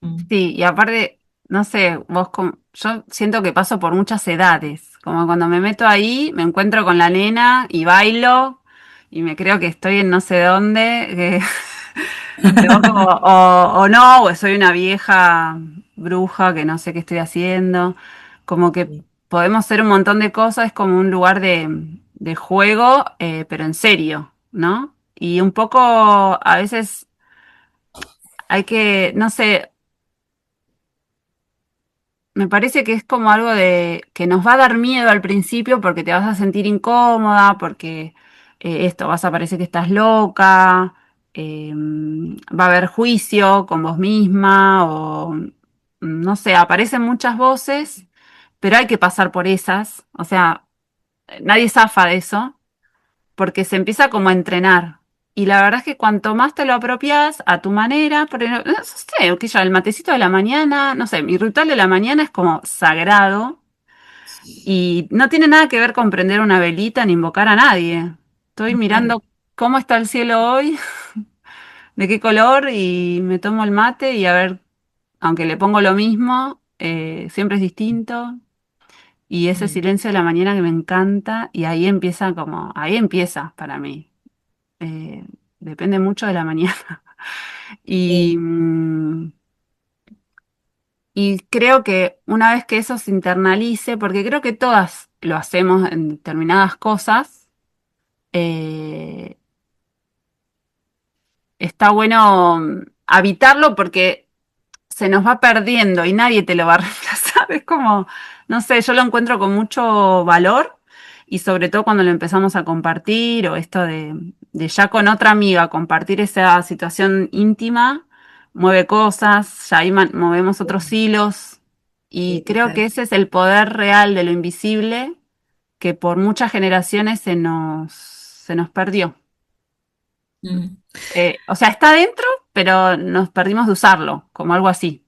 Mm. Sí, y aparte, no sé, yo siento que paso por muchas edades, como cuando me meto ahí, me encuentro con la nena y bailo y me creo que estoy en no sé dónde, ¿no? O no, o soy una vieja bruja que no sé qué estoy haciendo, como que Sí. podemos ser un montón de cosas, es como un lugar de juego, pero en serio, ¿no? Y un poco a veces hay que, no sé, me parece que es como algo de que nos va a dar miedo al principio porque te vas a sentir incómoda, porque esto vas a parecer que estás loca, va a haber juicio con vos misma o no sé, aparecen muchas voces, pero hay que pasar por esas, o sea, nadie zafa de eso porque se empieza como a entrenar. Y la verdad es que cuanto más te lo apropias a tu manera, porque no sé, que ya el matecito de la mañana, no sé, mi ritual de la mañana es como sagrado y no tiene nada que ver con prender una velita ni invocar a nadie. Estoy Claro. mirando cómo está el cielo hoy, de qué color y me tomo el mate y a ver, aunque le pongo lo mismo, siempre es distinto. Y ese Mm. silencio de la mañana que me encanta y ahí empieza como, ahí empieza para mí. eh, Depende mucho de la mañana. Y, Sí. y creo que una vez que eso se internalice, porque creo que todas lo hacemos en determinadas cosas, eh, está bueno habitarlo porque se nos va perdiendo y nadie te lo va a reemplazar. Es como, no sé, yo lo encuentro con mucho valor y sobre todo cuando lo empezamos a compartir o esto de ya con otra amiga compartir esa situación íntima, mueve cosas, ya ahí movemos otros hilos y Sí, creo que total. ese es el poder real de lo invisible que por muchas generaciones se nos perdió. Mm. O sea, está dentro, pero nos perdimos de usarlo, como algo así.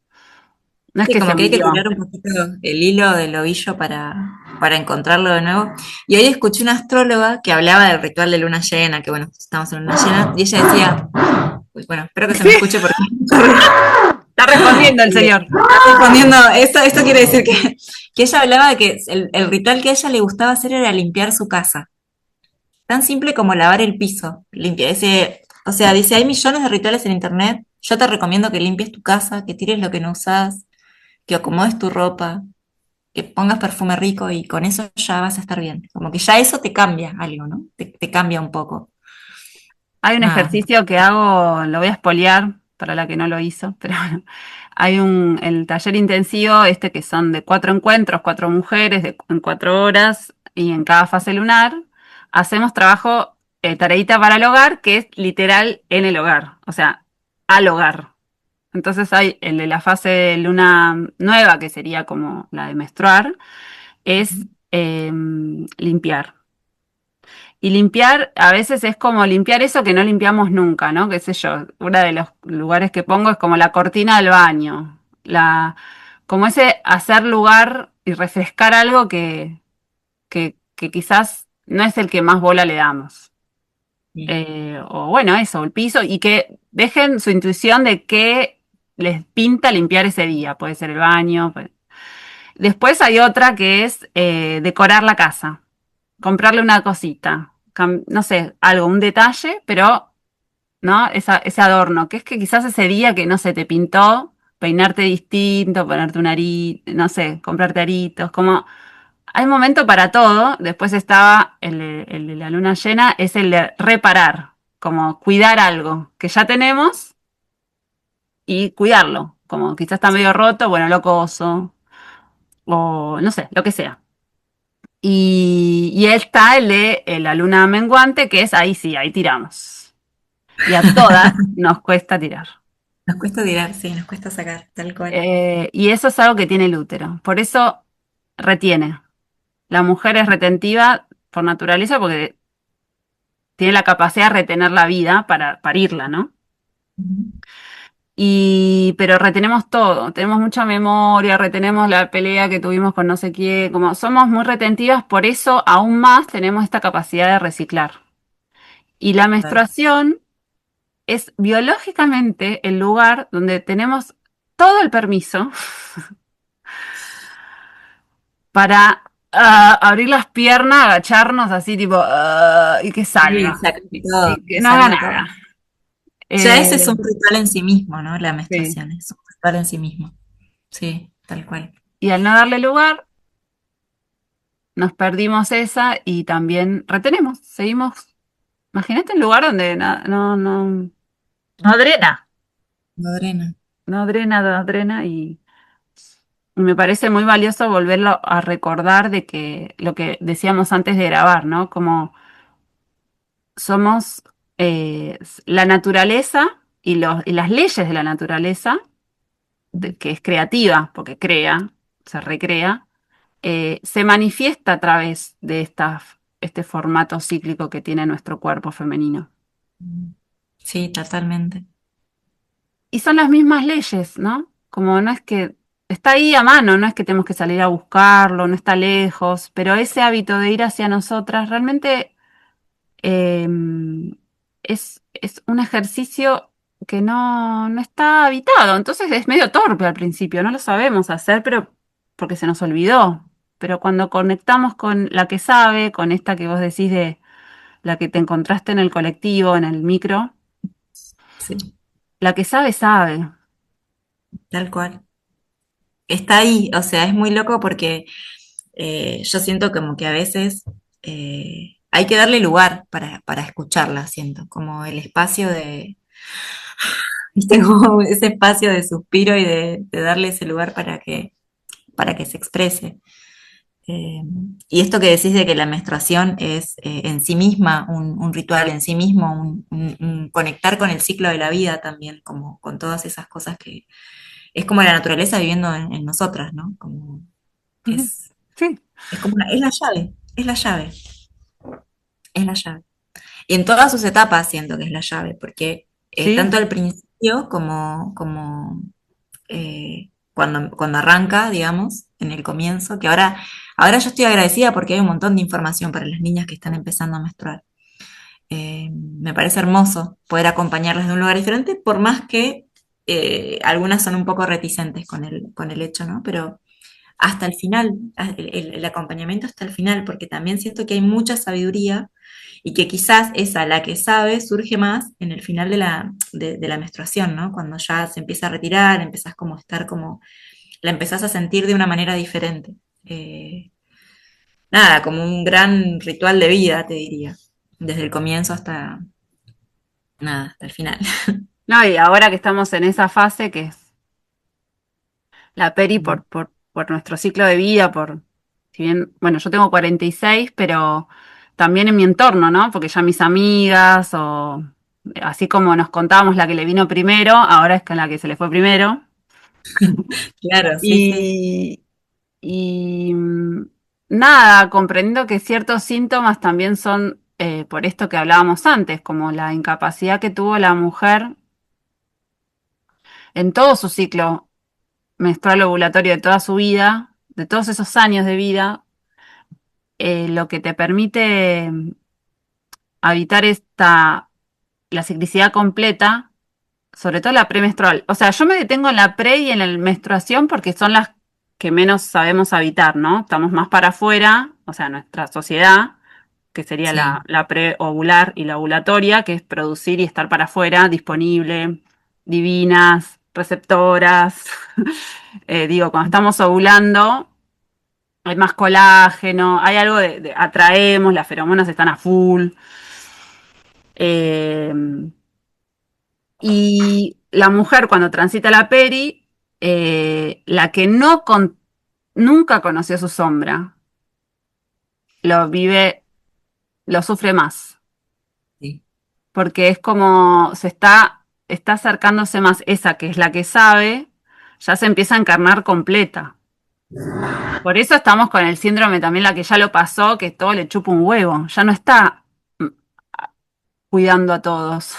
No es Sí, que se como que hay que murió. tirar un poquito el hilo del ovillo para encontrarlo de nuevo. Y hoy escuché una astróloga que hablaba del ritual de luna llena, que bueno, estamos en luna llena, y ella decía, pues bueno, espero que se me escuche porque Está respondiendo el señor. está respondiendo, esto quiere decir que ella hablaba de que el ritual que a ella le gustaba hacer era limpiar su casa. Tan simple como lavar el piso. O sea, dice, hay millones de rituales en internet. Yo te recomiendo que limpies tu casa, que tires lo que no usas, que acomodes tu ropa. que pongas perfume rico y con eso ya vas a estar bien. Como que ya eso te cambia algo, ¿no? Te cambia un poco. Hay un Nada. ejercicio que hago, lo voy a espolear para la que no lo hizo, pero bueno, el taller intensivo, que son de 4 encuentros, 4 mujeres, en 4 horas, y en cada fase lunar hacemos trabajo, tareita para el hogar, que es literal en el hogar, o sea, al hogar. Entonces hay el de la fase de luna nueva, que sería como la de menstruar, es limpiar. Y limpiar a veces es como limpiar eso que no limpiamos nunca, ¿no? Qué sé yo, uno de los lugares que pongo es como la cortina del baño, como ese hacer lugar y refrescar algo que quizás no es el que más bola le damos. Sí. O bueno, eso, el piso, y que dejen su intuición de qué les pinta limpiar ese día. Puede ser el baño. Después hay otra que es decorar la casa, comprarle una cosita, no sé, algo, un detalle, pero ¿no? Ese adorno, que es que quizás ese día que no se te pintó, peinarte distinto, ponerte un arito, no sé, comprarte aritos, como hay momento para todo. Después estaba el de la luna llena, es el de reparar, como cuidar algo que ya tenemos y cuidarlo, como quizás está medio roto, bueno, lo coso, o no sé, lo que sea. Y está el de la luna menguante, que es ahí sí, ahí tiramos. Y a todas nos cuesta tirar. Nos cuesta tirar, sí, nos cuesta sacar, tal cual. Y eso es algo que tiene el útero. Por eso retiene. La mujer es retentiva por naturaleza porque tiene la capacidad de retener la vida para parirla, ¿no? Ujú. Pero retenemos todo, tenemos mucha memoria, retenemos la pelea que tuvimos con no sé quién, como somos muy retentivas, por eso aún más tenemos esta capacidad de reciclar. Y la Claro. menstruación es biológicamente el lugar donde tenemos todo el permiso para abrir las piernas, agacharnos así tipo y que Sí, salga sacar todo, y que que no haga salga todo. nada. Ya ese es Eh, un ritual en sí mismo, ¿no? La sí. menstruación es un ritual en sí mismo. Sí, tal cual. Y al no darle lugar, nos perdimos esa y también retenemos, seguimos. Imagínate un lugar donde no drena, No drena. no drena y me parece muy valioso volverlo a recordar de que lo que decíamos antes de grabar, ¿no? Como somos la naturaleza y las leyes de la naturaleza, que es creativa, porque crea, se recrea, se manifiesta a través de este formato cíclico que tiene nuestro cuerpo femenino. Sí, totalmente. Y son las mismas leyes, ¿no? Como no es que está ahí a mano, no es que tenemos que salir a buscarlo, no está lejos, pero ese hábito de ir hacia nosotras realmente eh, es un ejercicio que no está habitado, entonces es medio torpe al principio, no lo sabemos hacer, pero porque se nos olvidó. Pero cuando conectamos con la que sabe, con esta que vos decís de la que te encontraste en el colectivo, en el micro, Sí, la que sabe, sabe. tal cual. Está ahí, o sea, es muy loco porque yo siento como que a veces hay que darle lugar para escucharla, siento, como el espacio de, viste, como ese espacio de suspiro y de darle ese lugar para que se exprese. Eh, y esto que decís de que la menstruación es en sí misma un ritual, en sí mismo, un conectar con el ciclo de la vida también, como con todas esas cosas que es como la naturaleza viviendo en nosotras, ¿no? Como Ujú. es, Sí. es como es la llave, es la llave, es la llave. Y en todas sus etapas siento que es la llave, porque Sí, tanto al principio como cuando arranca, digamos, en el comienzo, que ahora yo estoy agradecida porque hay un montón de información para las niñas que están empezando a menstruar. Me parece hermoso poder acompañarlas de un lugar diferente, por más que algunas son un poco reticentes con el hecho, ¿no? Pero hasta el final, el acompañamiento hasta el final, porque también siento que hay mucha sabiduría y que quizás esa, la que sabe, surge más en el final de la menstruación, ¿no? Cuando ya se empieza a retirar, empezás como a estar como, la empezás a sentir de una manera diferente. Nada, como un gran ritual de vida, te diría, desde el comienzo nada, hasta el final. No, y ahora que estamos en esa fase, que es la peri por nuestro ciclo de vida, si bien, bueno, yo tengo 46, pero también en mi entorno, ¿no? Porque ya mis amigas, o así como nos contábamos la que le vino primero, ahora es con la que se le fue primero. Claro, sí, sí. Y, y nada, comprendiendo que ciertos síntomas también son por esto que hablábamos antes, como la incapacidad que tuvo la mujer en todo su ciclo menstrual ovulatorio de toda su vida, de todos esos años de vida, lo que te permite habitar la ciclicidad completa, sobre todo la premenstrual. O sea, yo me detengo en la pre y en la menstruación porque son las que menos sabemos habitar, ¿no? Estamos más para afuera, o sea, nuestra sociedad, que sería Sí. la preovular y la ovulatoria, que es producir y estar para afuera, disponible, divinas, receptoras. Digo, cuando estamos ovulando, hay más colágeno, hay algo atraemos, las feromonas están a full. Eh, y la mujer cuando transita la peri, la que nunca conoció su sombra, lo vive, lo sufre más, Sí. porque es como está acercándose más esa que es la que sabe, ya se empieza a encarnar completa. Por eso estamos con el síndrome también, la que ya lo pasó, que todo le chupa un huevo, ya no está mm, cuidando a todos,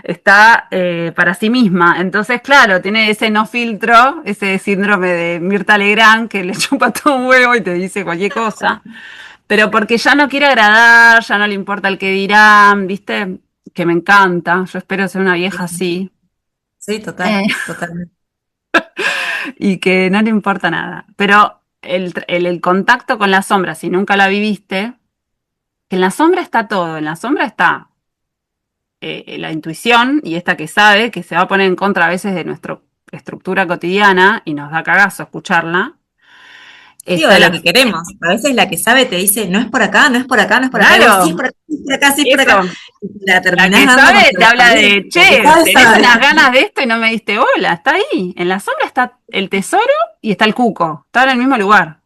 está para sí misma. Entonces, claro, tiene ese no filtro, ese síndrome de Mirta Legrand, que le chupa todo un huevo y te dice cualquier cosa, pero porque ya no quiere agradar, ya no le importa el que dirán, ¿viste? Que me encanta, yo espero ser una Sí, vieja sí. así. Sí, Eh, total, totalmente. y que no le importa nada. Pero el contacto con la sombra, si nunca la viviste, que en la sombra está todo, en la sombra está la intuición y esta que sabe, que se va a poner en contra a veces de nuestra estructura cotidiana y nos da cagazo escucharla. Sí, o Está de la... lo que queremos. A veces la que sabe te dice, no es por acá, no es por acá, no es por acá. Y vos, sí, es Claro, por acá, sí es por acá, sí es por acá. eso. Y la La terminás que dando sabe contra te la habla pared. de, La que che, sabe, tenés sabe. unas ganas de esto y no me diste bola. Está ahí. En la sombra está el tesoro y está el cuco. Está en el mismo lugar.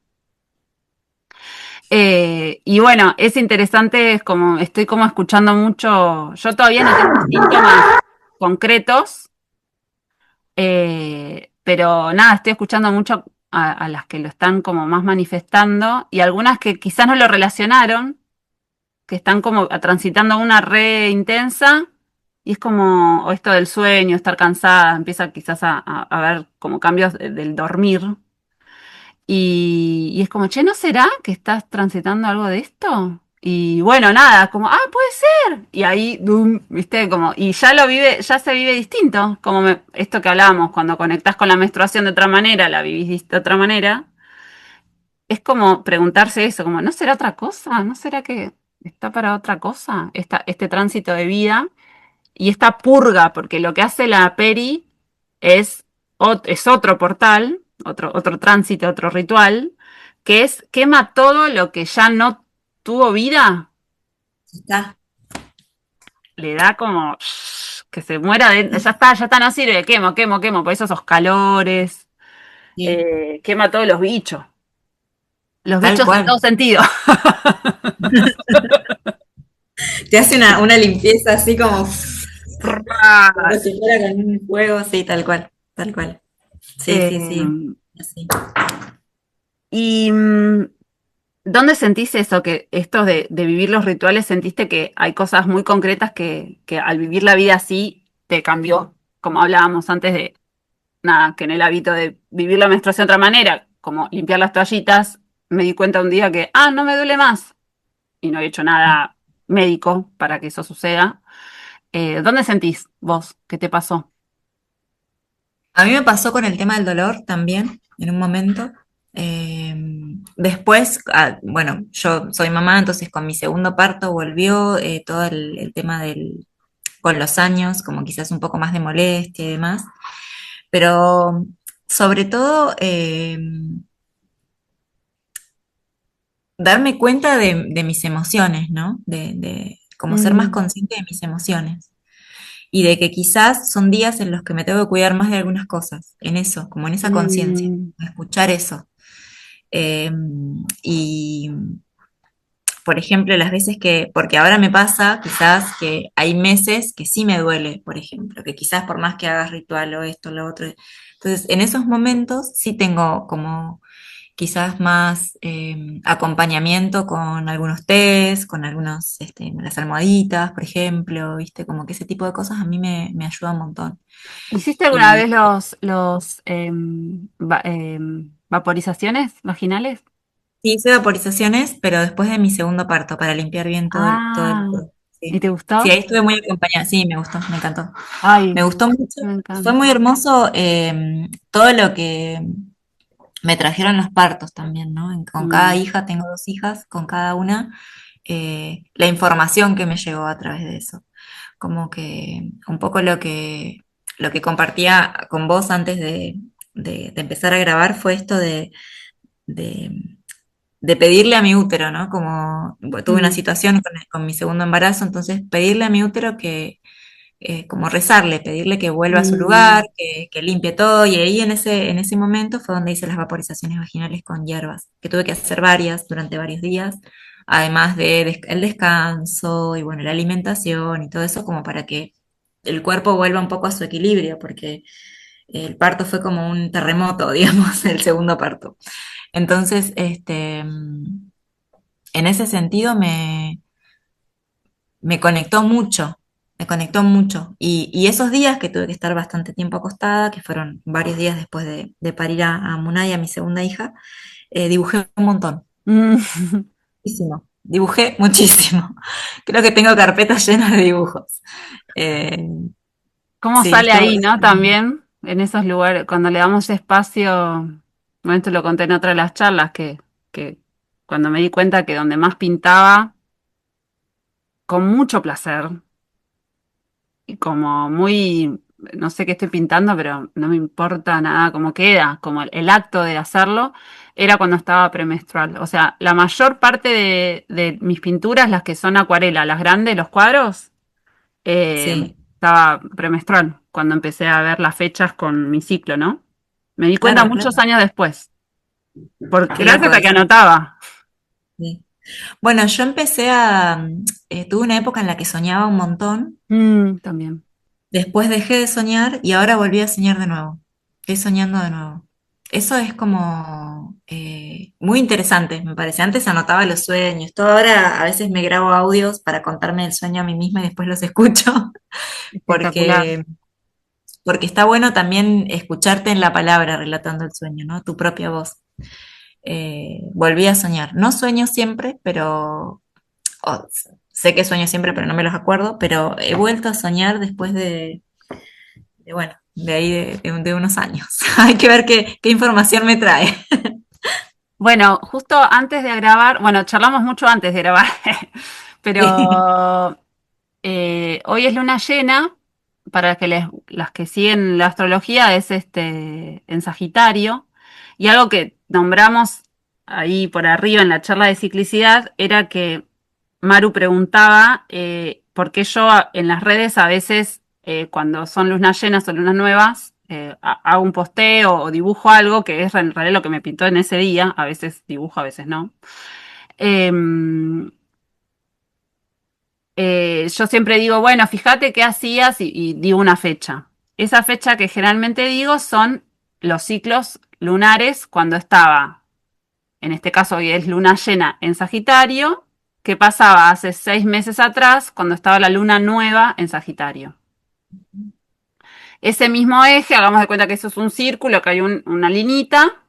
Y bueno, es interesante, es como, estoy como escuchando mucho. Yo todavía no tengo síntomas concretos. Pero nada, estoy escuchando mucho a las que lo están como más manifestando y algunas que quizás no lo relacionaron, que están como transitando una re intensa y es como, o esto del sueño, estar cansada, empieza quizás a ver como cambios del dormir y es como, che, ¿no será que estás transitando algo de esto? Y bueno, nada, como, ah, puede ser. Y ahí, dum, viste, como, y ya lo vive, ya se vive distinto. Como esto que hablábamos, cuando conectás con la menstruación de otra manera, la vivís de otra manera. Es como preguntarse eso, como, ¿no será otra cosa? ¿No será que está para otra cosa? Este tránsito de vida y esta purga, porque lo que hace la peri es, es otro portal, otro tránsito, otro ritual, que es quema todo lo que ya no tuvo vida, Está, le da como que se muera, ya está, no sirve, quemo, por eso esos calores, sí, quema todos los tal bichos en cual. todo sentido. Te hace una limpieza así como si fuera con un fuego, sí, tal cual, tal cual. Sí, Eh, sí, sí. Así. y ¿dónde sentís eso? Que esto de vivir los rituales, sentiste que hay cosas muy concretas que al vivir la vida así te cambió, como hablábamos antes de, nada, que en el hábito de vivir la menstruación de otra manera, como limpiar las toallitas, me di cuenta un día que, no me duele más y no he hecho nada médico para que eso suceda. ¿Dónde sentís vos que te pasó? A mí me pasó con el tema del dolor también, en un momento. Después, bueno, yo soy mamá, entonces con mi segundo parto volvió todo el tema con los años, como quizás un poco más de molestia y demás. Pero sobre todo, darme cuenta de mis emociones, ¿no? De como ser más Mm, consciente de mis emociones. Y de que quizás son días en los que me tengo que cuidar más de algunas cosas, en eso, como en esa conciencia, mm, escuchar eso. Eh, y, por ejemplo, las veces que, porque ahora me pasa quizás que hay meses que sí me duele, por ejemplo, que quizás por más que hagas ritual o esto, lo otro. Entonces, en esos momentos sí tengo como quizás más acompañamiento con algunos tés, con algunos, las almohaditas, por ejemplo, ¿viste? Como que ese tipo de cosas a mí me ayuda un montón. ¿hiciste alguna Y vez vaporizaciones vaginales? sí hice vaporizaciones, pero después de mi segundo parto, para limpiar bien todo el Ah, cuerpo. ¿y Sí. te Sí, gustó? ahí estuve muy acompañada. Sí, me gustó, me encantó. Ay, Me gustó mucho. me Fue encanta. muy hermoso todo lo que me trajeron los partos también, ¿no? Con cada Mm, hija, tengo dos hijas, con cada una, la información que me llegó a través de eso. Como que un poco lo que compartía con vos antes de empezar a grabar fue esto de, de pedirle a mi útero, ¿no? Como bueno, tuve una mm, situación con mi segundo embarazo, entonces pedirle a mi útero que como rezarle, pedirle que vuelva a su lugar, mm, que limpie todo, y ahí en ese momento fue donde hice las vaporizaciones vaginales con hierbas, que tuve que hacer varias durante varios días, además de el descanso y bueno, la alimentación y todo eso, como para que el cuerpo vuelva un poco a su equilibrio, porque el parto fue como un terremoto, digamos, el segundo parto. Entonces, en ese sentido me conectó mucho, me conectó mucho. Y esos días que tuve que estar bastante tiempo acostada, que fueron varios días después de parir a Munay, a mi segunda hija, dibujé un montón, mm. muchísimo. Dibujé muchísimo. Creo que tengo carpetas llenas de dibujos. Eh, ¿Cómo sí, sale estuvo. ahí, no? También en esos lugares, cuando le damos espacio, bueno, esto lo conté en otra de las charlas, que cuando me di cuenta que donde más pintaba, con mucho placer, y como muy, no sé qué estoy pintando, pero no me importa nada cómo queda, como el acto de hacerlo, era cuando estaba premenstrual. O sea, la mayor parte de mis pinturas, las que son acuarela, las grandes, los cuadros, Sí, estaba premenstrual, cuando empecé a ver las fechas con mi ciclo, ¿no? Me di cuenta claro, muchos claro. años después, porque Qué gracias loco a que eso. anotaba. Sí. Bueno, yo tuve una época en la que soñaba un montón. También. Después dejé de soñar y ahora volví a soñar de nuevo. Estoy soñando de nuevo. Eso es como muy interesante, me parece. Antes anotaba los sueños, todo ahora a veces me grabo audios para contarme el sueño a mí misma y después los escucho, Espectacular. porque, porque está bueno también escucharte en la palabra relatando el sueño, ¿no? Tu propia voz. Volví a soñar. No sueño siempre, pero o, sé que sueño siempre, pero no me los acuerdo, pero he vuelto a soñar después bueno, de ahí de unos años. Hay que ver qué información me trae. Bueno, justo antes de grabar, bueno, charlamos mucho antes de grabar, Sí, pero hoy es luna llena, para que las que siguen la astrología es en Sagitario, y algo que nombramos ahí por arriba en la charla de ciclicidad era que Maru preguntaba por qué yo en las redes a veces cuando son lunas llenas o lunas nuevas hago un posteo o dibujo algo que es en realidad lo que me pintó en ese día, a veces dibujo, a veces no. Em, yo siempre digo, bueno, fíjate qué hacías y digo una fecha. Esa fecha que generalmente digo son los ciclos lunares cuando estaba, en este caso hoy es luna llena en Sagitario, que pasaba hace 6 meses atrás cuando estaba la luna nueva en Sagitario. Ese mismo eje, hagamos de cuenta que eso es un círculo, que hay una linita,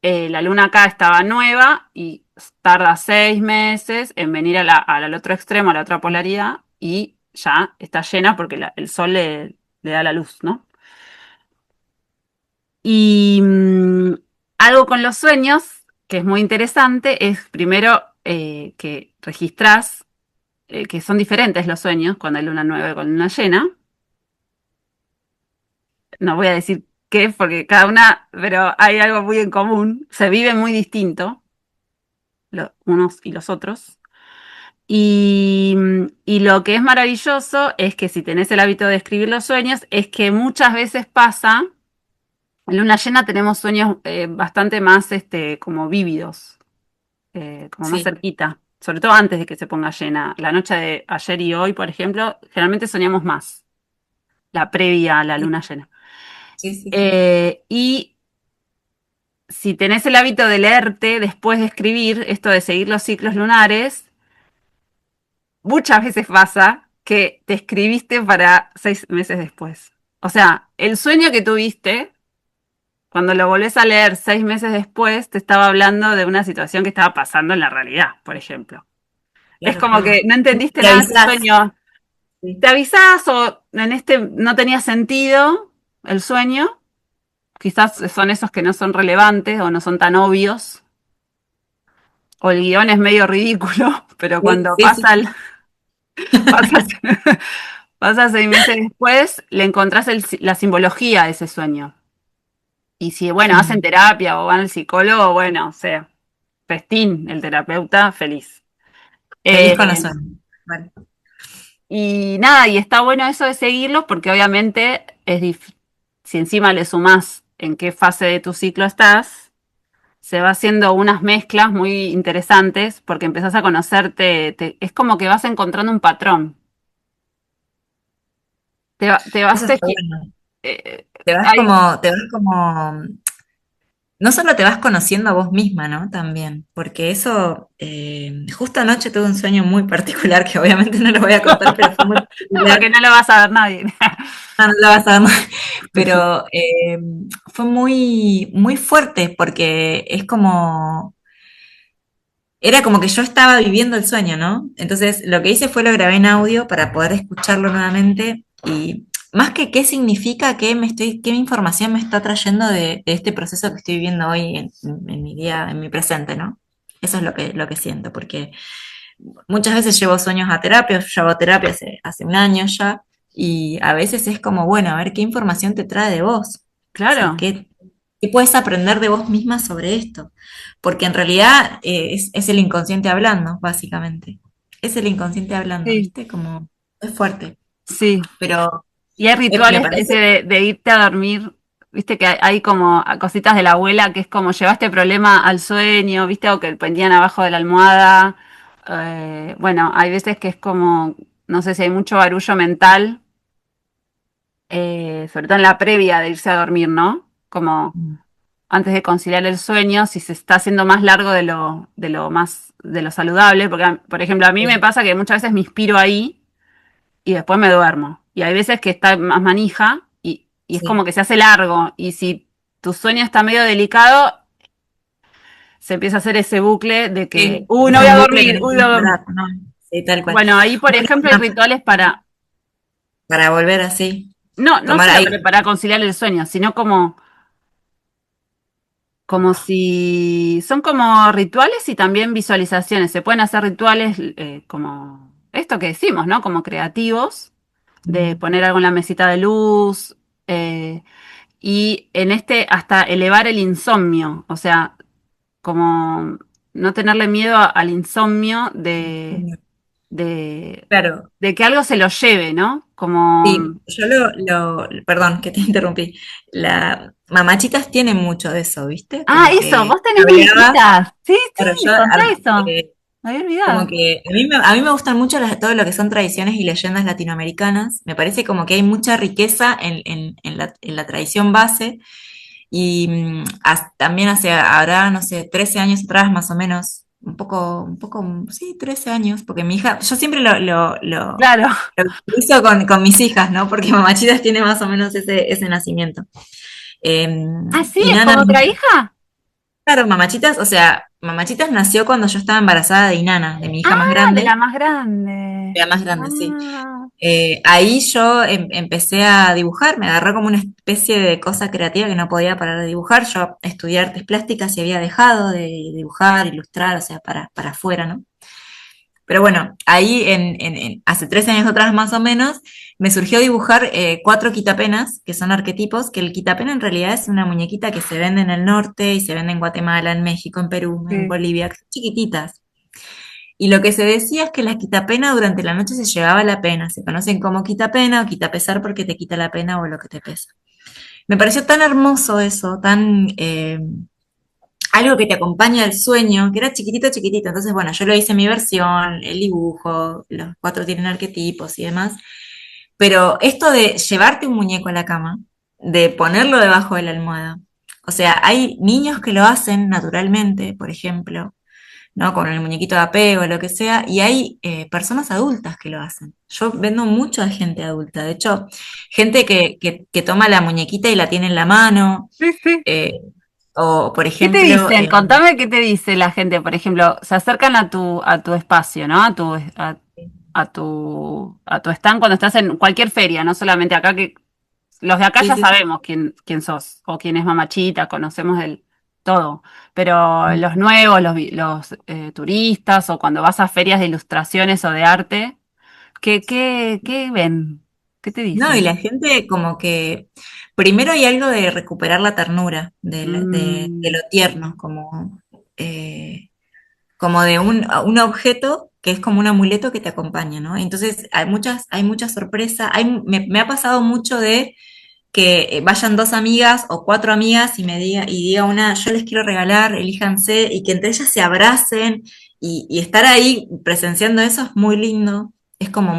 la luna acá estaba nueva y tarda 6 meses en venir al otro extremo, a la otra polaridad, y ya está llena porque el sol le da la luz, ¿no? Y algo con los sueños, que es muy interesante, es primero que registrás que son diferentes los sueños cuando hay luna nueva y con luna llena. No voy a decir qué, porque cada una, pero hay algo muy en común, se vive muy distinto. unos y los otros. Y lo que es maravilloso es que si tenés el hábito de escribir los sueños, es que muchas veces pasa, en luna llena tenemos sueños bastante más como vívidos, como más Sí, cerquita, sobre todo antes de que se ponga llena. La noche de ayer y hoy, por ejemplo, generalmente soñamos más, la previa a la sí, luna llena. sí, sí, sí. Y si tenés el hábito de leerte después de escribir, esto de seguir los ciclos lunares, muchas veces pasa que te escribiste para 6 meses después. O sea, el sueño que tuviste, cuando lo volvés a leer 6 meses después, te estaba hablando de una situación que estaba pasando en la realidad, por ejemplo. Es Claro, como que claro. no entendiste Te nada de ese avisás. sueño. Sí. Te avisás o en no tenía sentido el sueño. Quizás son esos que no son relevantes o no son tan obvios. O el guión es medio ridículo, pero Sí, cuando sí, sí, sí. pasa, pasa 6 meses después, le encontrás la simbología de ese sueño. Y si, bueno, hacen Mm. terapia o van al psicólogo, bueno, o sea, festín, el terapeuta, feliz. Feliz Eh, con los sueños. Vale. y nada, y está bueno eso de seguirlos porque obviamente si encima le sumás en qué fase de tu ciclo estás, se va haciendo unas mezclas muy interesantes porque empezás a conocerte, es como que vas encontrando un patrón. Te vas Eso está bueno. eh, hay, Te vas como, no solo te vas conociendo a vos misma, ¿no? También, porque eso, justo anoche tuve un sueño muy particular, que obviamente no lo voy a contar, pero fue muy no, particular. porque no lo vas a ver nadie. No, no la vas a dar, pero fue muy, muy fuerte, porque es como, era como que yo estaba viviendo el sueño, ¿no? Entonces, lo que hice fue lo grabé en audio para poder escucharlo nuevamente y más que qué significa, qué información me está trayendo de este proceso que estoy viviendo hoy en mi día, en mi presente, ¿no? Eso es lo que siento, porque muchas veces llevo sueños a terapia, yo llevo terapia hace un año ya, y a veces es como, bueno, a ver qué información te trae de vos. Sí, Claro, qué puedes aprender de vos misma sobre esto? Porque en realidad es el inconsciente hablando, básicamente. Es el inconsciente hablando, sí, ¿viste? Como es fuerte. sí. Pero Y hay me rituales, ese parece. de irte a dormir, viste que hay como cositas de la abuela que es como llevaste problema al sueño, viste, o que pendían abajo de la almohada. Bueno, hay veces que es como, no sé si hay mucho barullo mental, sobre todo en la previa de irse a dormir, ¿no? Como antes de conciliar el sueño, si se está haciendo más largo de lo saludable, porque, por ejemplo, a mí me Sí, pasa que muchas veces me inspiro ahí y después me duermo. Y hay veces que está más manija y es como sí. que se hace largo. Y si tu sueño está medio delicado, se empieza a hacer ese bucle de que, Sí, uy, no es voy a un bucle que dormir, no uy, puedes no voy a dormir. parar, ¿no? Sí, tal cual. Bueno, ahí, por Bueno, ejemplo, hay rituales para volver así, no tomar solo aire. para conciliar el sueño, sino como si son como rituales y también visualizaciones. Se pueden hacer rituales como esto que decimos, ¿no? Como creativos, de Mm. poner algo en la mesita de luz, y en hasta elevar el insomnio, o sea, como no tenerle miedo al insomnio de, Claro, de que algo se lo lleve, ¿no? Como, sí, yo perdón que te interrumpí. La Mamachitas tiene mucho de eso, ¿viste? ah, Como eso, que vos tenés hablaba, muñequitas. Sí, claro, sí, contá eso. eh, Me había como olvidado. que a mí me gustan mucho todo lo que son tradiciones y leyendas latinoamericanas. Me parece como que hay mucha riqueza en la tradición base. Y también habrá, no sé, 13 años atrás más o menos, sí, 13 años, porque mi hija, yo siempre Claro. lo utilizo con mis hijas, ¿no? Porque Mamachitas tiene más o menos ese nacimiento. Ah, sí, Y es Nana, como otra hija. claro, Mamachitas, o sea, Mamachitas nació cuando yo estaba embarazada de Inana, de mi hija más Ah, de la grande, más grande. la más grande, sí. Ah, Ahí yo empecé a dibujar, me agarró como una especie de cosa creativa que no podía parar de dibujar. Yo estudié artes plásticas y había dejado de dibujar, ilustrar, o sea, para afuera, ¿no? Pero bueno, ahí hace 3 años atrás más o menos, me surgió dibujar 4 quitapenas, que son arquetipos, que el quitapena en realidad es una muñequita que se vende en el norte y se vende en Guatemala, en México, en Perú, en Sí. Bolivia, que son chiquititas. Y lo que se decía es que la quitapena durante la noche se llevaba la pena. Se conocen como quitapena o quitapesar porque te quita la pena o lo que te pesa. Me pareció tan hermoso eso, tan algo que te acompaña al sueño, que era chiquitito, chiquitito. Entonces, bueno, yo lo hice en mi versión, el dibujo, los 4 tienen arquetipos y demás. Pero esto de llevarte un muñeco a la cama, de ponerlo debajo de la almohada, o sea, hay niños que lo hacen naturalmente, por ejemplo, ¿no? Con el muñequito de apego, lo que sea, y hay personas adultas que lo hacen. Yo vendo mucho a gente adulta, de hecho, gente que toma la muñequita y la tiene en la mano, Sí, sí. eh, o por ¿Qué te ejemplo, dicen? Contame qué te dice la gente. Por ejemplo, se acercan a tu espacio, ¿no? A tu stand cuando estás en cualquier feria, no solamente acá, que los de acá sí, ya sí, sí. sabemos quién sos o quién es Mamachita, conocemos el todo. Pero los nuevos, los turistas o cuando vas a ferias de ilustraciones o de arte, ¿qué ven? ¿Qué te No, y dicen? la gente como que, primero hay algo de recuperar la ternura, de lo Mm, tierno, como de un objeto que es como un amuleto que te acompaña, ¿no? Entonces hay mucha sorpresa, me ha pasado mucho de que vayan 2 amigas o 4 amigas y diga una, yo les quiero regalar, elíjanse, y que entre ellas se abracen y estar ahí presenciando eso es muy lindo, es como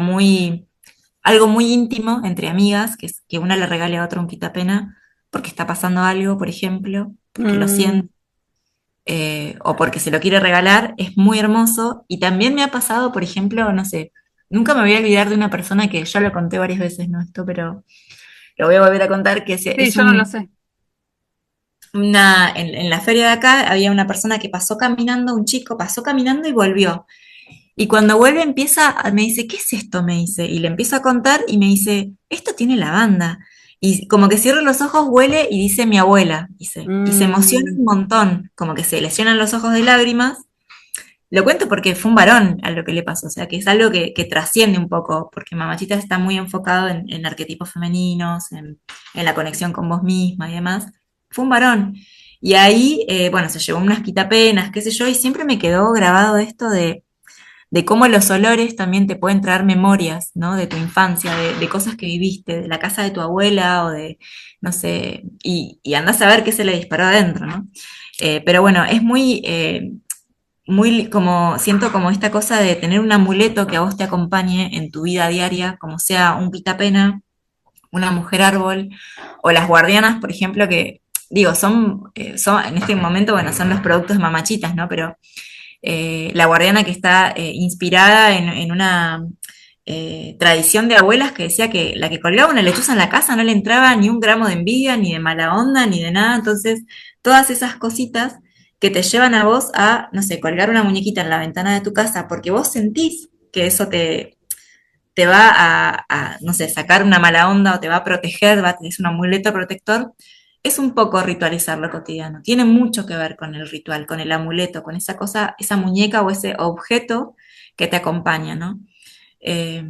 algo muy íntimo entre amigas, que es que una le regale a otra un quitapena porque está pasando algo, por ejemplo, porque lo mm. siente, o porque se lo quiere regalar, es muy hermoso. Y también me ha pasado, por ejemplo, no sé, nunca me voy a olvidar de una persona que ya lo conté varias veces, ¿no? Esto, pero lo voy a volver a contar, que Sí, es yo no lo sé. en la feria de acá había una persona que pasó caminando, un chico pasó caminando y volvió. Y cuando vuelve me dice, ¿qué es esto? Me dice, y le empiezo a contar y me dice, esto tiene lavanda. Y como que cierra los ojos, huele y dice mi abuela, dice, y se emociona Mm, un montón, como que se le llenan los ojos de lágrimas. Lo cuento porque fue un varón a lo que le pasó, o sea, que es algo que trasciende un poco, porque Mamachita está muy enfocado en arquetipos femeninos, en la conexión con vos misma y demás. Fue un varón. Y ahí, bueno, se llevó unas quitapenas, qué sé yo, y siempre me quedó grabado esto de cómo los olores también te pueden traer memorias, ¿no? De tu infancia, de cosas que viviste, de la casa de tu abuela o de, no sé, y andás a ver qué se le disparó adentro, ¿no? Pero bueno, es muy como, siento como esta cosa de tener un amuleto que a vos te acompañe en tu vida diaria, como sea un pitapena, una mujer árbol, o las guardianas, por ejemplo, que digo, son en este momento, bueno, son los productos de mamachitas, ¿no? Pero la guardiana que está inspirada en una tradición de abuelas que decía que la que colgaba una lechuza en la casa no le entraba ni un gramo de envidia, ni de mala onda, ni de nada. Entonces, todas esas cositas que te llevan a vos a, no sé, colgar una muñequita en la ventana de tu casa porque vos sentís que eso te va no sé, sacar una mala onda o te va a proteger, es un amuleto protector, es un poco ritualizar lo cotidiano. Tiene mucho que ver con el ritual, con el amuleto, con esa cosa, esa muñeca o ese objeto que te acompaña, ¿no? Eh,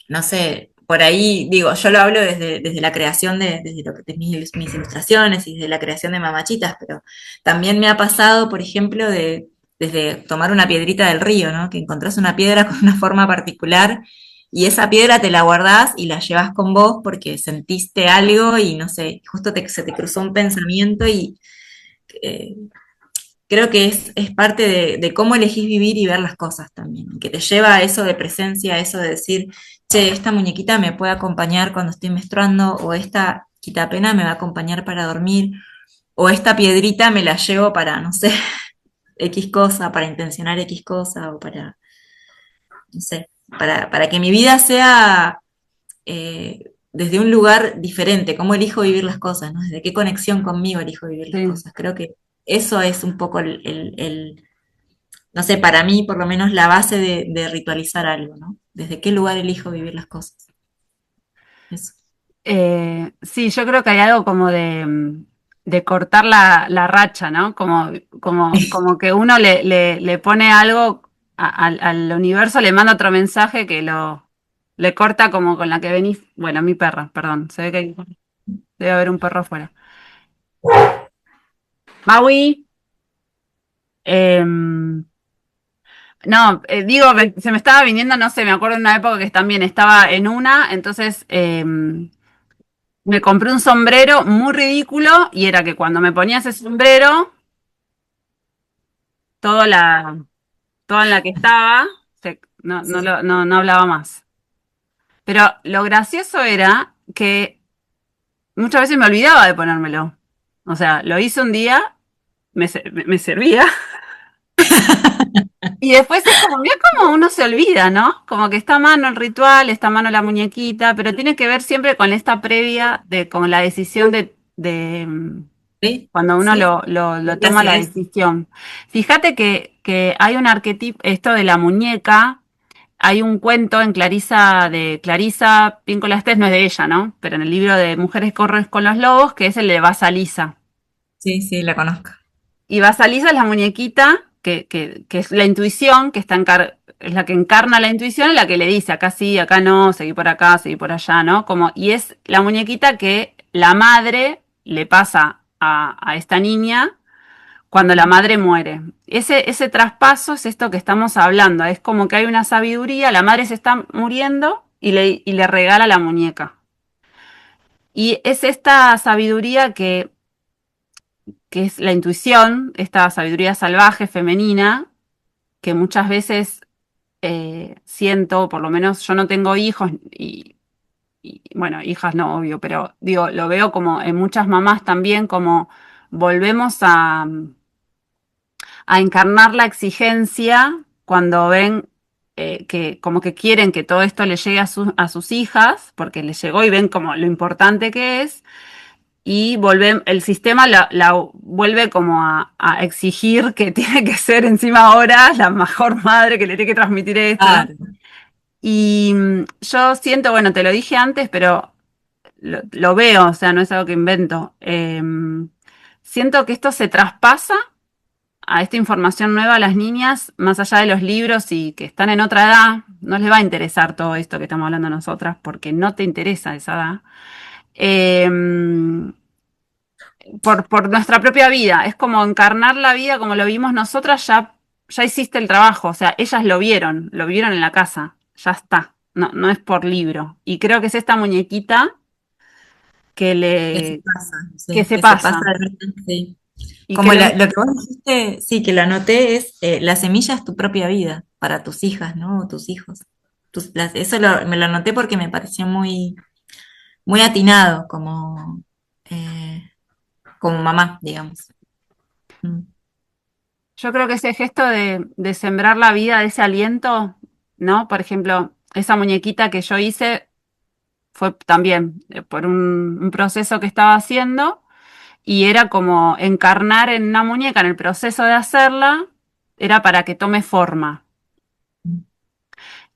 no sé, por ahí, digo, yo lo hablo desde la creación desde de mis ilustraciones y desde la creación de mamachitas, pero también me ha pasado, por ejemplo, desde tomar una piedrita del río, ¿no? Que encontrás una piedra con una forma particular y esa piedra te la guardás y la llevas con vos porque sentiste algo y no sé, justo se te cruzó un pensamiento y eh, creo que es parte de cómo elegís vivir y ver las cosas también, que te lleva a eso de presencia, a eso de decir, che, esta muñequita me puede acompañar cuando estoy menstruando, o esta quitapena me va a acompañar para dormir, o esta piedrita me la llevo para, no sé, X cosa, para intencionar X cosa, o para, no sé, para que mi vida sea desde un lugar diferente, cómo elijo vivir las cosas, ¿no? Desde qué conexión conmigo elijo vivir las sí. cosas. Creo que eso es un poco no sé, para mí por lo menos la base de ritualizar algo, ¿no? Desde qué lugar elijo vivir las cosas. Eso. Sí, yo creo que hay algo como de cortar la racha, ¿no? Como que uno le pone algo al universo le manda otro mensaje que le corta como con la que venís. Bueno, mi perra, perdón, se ve que debe haber un perro afuera. Maui, no, digo, se me estaba viniendo, no sé, me acuerdo de una época que también estaba en una, entonces me compré un sombrero muy ridículo y era que cuando me ponía ese sombrero, toda la, toda en la que estaba, Sí. no hablaba más. Pero lo gracioso era que muchas veces me olvidaba de ponérmelo. O sea, lo hice un día, me servía, y después es como, mira como uno se olvida, ¿no? Como que está a mano el ritual, está a mano la muñequita, pero tiene que ver siempre con esta previa, con la decisión de Sí, cuando uno sí. lo ¿Qué toma la haces? decisión. Fíjate que hay un arquetipo, esto de la muñeca, hay un cuento en Clarisa Píncola Estés, no es de ella, ¿no? Pero en el libro de Mujeres corren con los lobos, que es el de Basalisa. Sí, sí, la conozco. Y Basalisa es la muñequita que es la intuición, es la que encarna la intuición, la que le dice acá sí, acá no, seguí por acá, seguí por allá, ¿no? Como, y es la muñequita que la madre le pasa a esta niña cuando la madre muere. Ese traspaso es esto que estamos hablando, es como que hay una sabiduría, la madre se está muriendo y le regala la muñeca. Y es esta sabiduría que es la intuición, esta sabiduría salvaje, femenina, que muchas veces siento, por lo menos yo no tengo hijos y, bueno, hijas no, obvio, pero digo, lo veo como en muchas mamás también, como volvemos a encarnar la exigencia cuando ven que como que quieren que todo esto le llegue a sus hijas, porque les llegó y ven como lo importante que es, y el sistema la vuelve como a exigir que tiene que ser encima ahora la mejor madre que le tiene que transmitir esto, ¿no? Claro. Y yo siento, bueno, te lo dije antes, pero lo veo, o sea, no es algo que invento. Siento que esto se traspasa a esta información nueva a las niñas, más allá de los libros y que están en otra edad, no les va a interesar todo esto que estamos hablando nosotras, porque no te interesa esa edad. Eh, por nuestra propia vida. Es como encarnar la vida como lo vimos nosotras, ya hiciste el trabajo. O sea, ellas lo vieron en la casa, ya está. No, no es por libro. Y creo que es esta muñequita que ¿Qué se le pasa? que Sí, se ¿qué se pasa? pasa. Sí. Y que Como le, lo que vos dijiste, sí, que lo anoté es la semilla es tu propia vida para tus hijas, ¿no? O tus hijos. Eso me lo anoté porque me pareció muy, muy atinado eh, como mamá, digamos. Mm. yo creo que ese gesto de sembrar la vida, de ese aliento, ¿no? Por ejemplo, esa muñequita que yo hice fue también por un proceso que estaba haciendo. Y era como encarnar en una muñeca en el proceso de hacerla, era para que tome forma.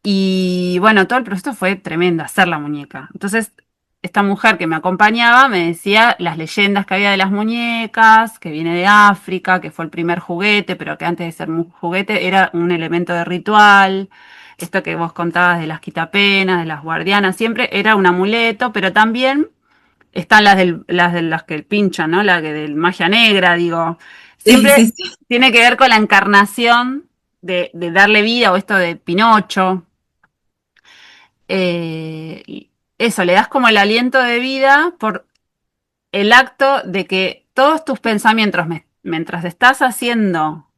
Y bueno, todo el proceso fue tremendo, hacer la muñeca. Entonces, esta mujer que me acompañaba me decía las leyendas que había de las muñecas, que viene de África, que fue el primer juguete, pero que antes de ser un juguete era un elemento de ritual. Esto que vos contabas de las quitapenas, de las guardianas, siempre era un amuleto, pero también están las de las que pinchan, ¿no? La que del magia negra, digo. Sí, Siempre sí, sí. tiene que ver con la encarnación de darle vida o esto de Pinocho. Eso, le das como el aliento de vida por el acto de que todos tus pensamientos, mientras estás haciendo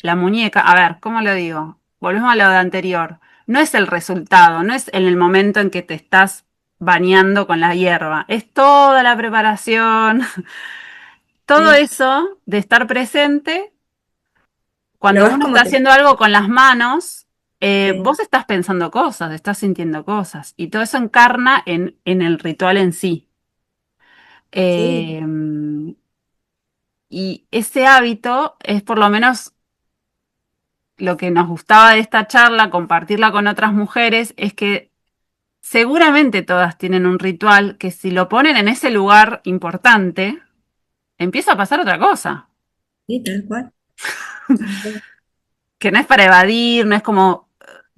la muñeca, a ver, ¿cómo lo digo? Volvemos a lo de anterior. No es el resultado, no es en el momento en que te estás bañando con la hierba, es toda la preparación. Todo Sí. eso de estar presente, Lo cuando vas uno como está te... haciendo algo con las manos, Sí, vos estás pensando cosas, estás sintiendo cosas, y todo eso encarna en el ritual en sí. sí, Eh, y ese hábito es por lo menos lo que nos gustaba de esta charla, compartirla con otras mujeres, es que seguramente todas tienen un ritual que si lo ponen en ese lugar importante, empieza a pasar otra cosa. sí, tal cual. Tal cual. que no es para evadir, no es como,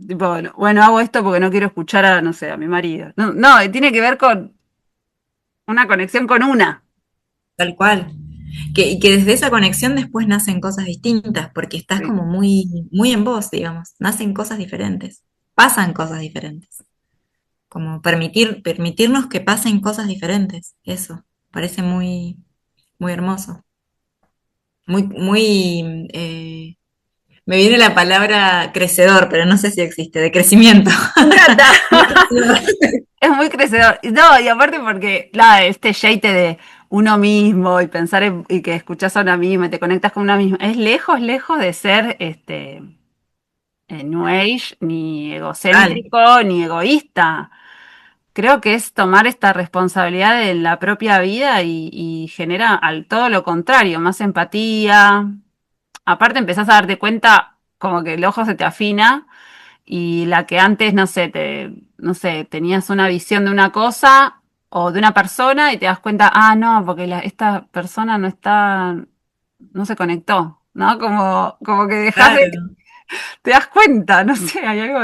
tipo, bueno, hago esto porque no quiero escuchar a, no sé, a mi marido. No, no, tiene que ver con una conexión con una. tal cual. Y que desde esa conexión después nacen cosas distintas, porque estás Sí. como muy, muy en vos, digamos. Nacen cosas diferentes, pasan cosas diferentes. Como permitirnos que pasen cosas diferentes. Eso, parece muy, muy hermoso. Muy, muy, me viene la palabra crecedor, pero no sé si existe, de crecimiento. Me encanta. Muy crecedor. Es muy crecedor. No, y aparte porque, nada, este jeite de uno mismo y pensar y que escuchas a una misma y te conectas con una misma, es lejos, lejos de ser New Age, ni Total. egocéntrico, ni egoísta. Creo que es tomar esta responsabilidad de la propia vida y genera al todo lo contrario, más empatía. Aparte empezás a darte cuenta como que el ojo se te afina y la que antes, no sé, no sé, tenías una visión de una cosa o de una persona y te das cuenta, ah, no, porque esta persona no está, no se conectó, ¿no? Como que dejas Claro. te das cuenta, no sé, hay algo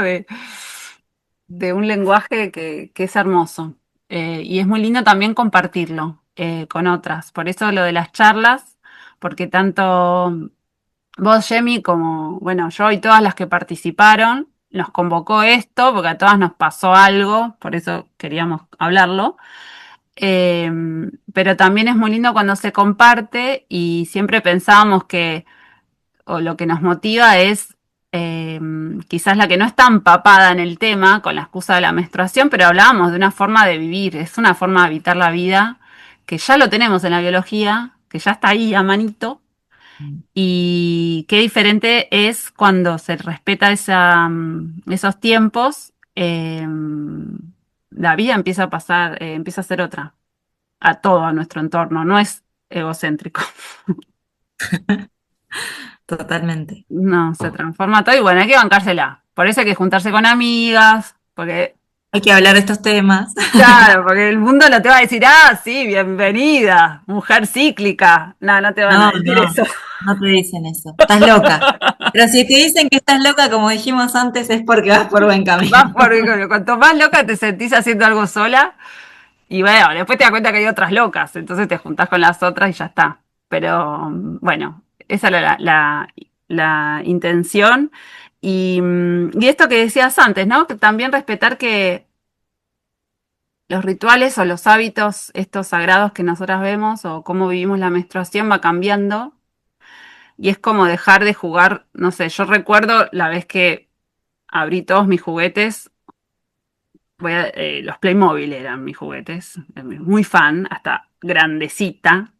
de un lenguaje que es hermoso. Y es muy lindo también compartirlo con otras. Por eso lo de las charlas, porque tanto vos, Jamie, como, bueno, yo y todas las que participaron, nos convocó esto, porque a todas nos pasó algo, por eso queríamos hablarlo. Eh, pero también es muy lindo cuando se comparte y siempre pensábamos que, o lo que nos motiva es quizás la que no está empapada en el tema con la excusa de la menstruación, pero hablábamos de una forma de vivir, es una forma de habitar la vida que ya lo tenemos en la biología, que ya está ahí a manito, y qué diferente es cuando se respeta esos tiempos, la vida empieza a pasar, empieza a ser otra, a todo a nuestro entorno, no es egocéntrico. Totalmente. No, se transforma todo y bueno, hay que bancársela. Por eso hay que juntarse con amigas, porque, Hay que hablar de estos temas. claro, porque el mundo no te va a decir, ah, sí, bienvenida, mujer cíclica. No, no te van a No, decir eso. no te dicen eso. Estás loca. Pero si te dicen que estás loca, como dijimos antes, es porque vas por buen Vas camino. por, cuanto más loca te sentís haciendo algo sola, y bueno, después te das cuenta que hay otras locas, entonces te juntás con las otras y ya está. Pero bueno, esa era la intención. Y esto que decías antes, ¿no? Que también respetar que los rituales o los hábitos, estos sagrados que nosotras vemos o cómo vivimos la menstruación va cambiando y es como dejar de jugar, no sé, yo recuerdo la vez que abrí todos mis juguetes, los Playmobil eran mis juguetes, muy fan, hasta grandecita,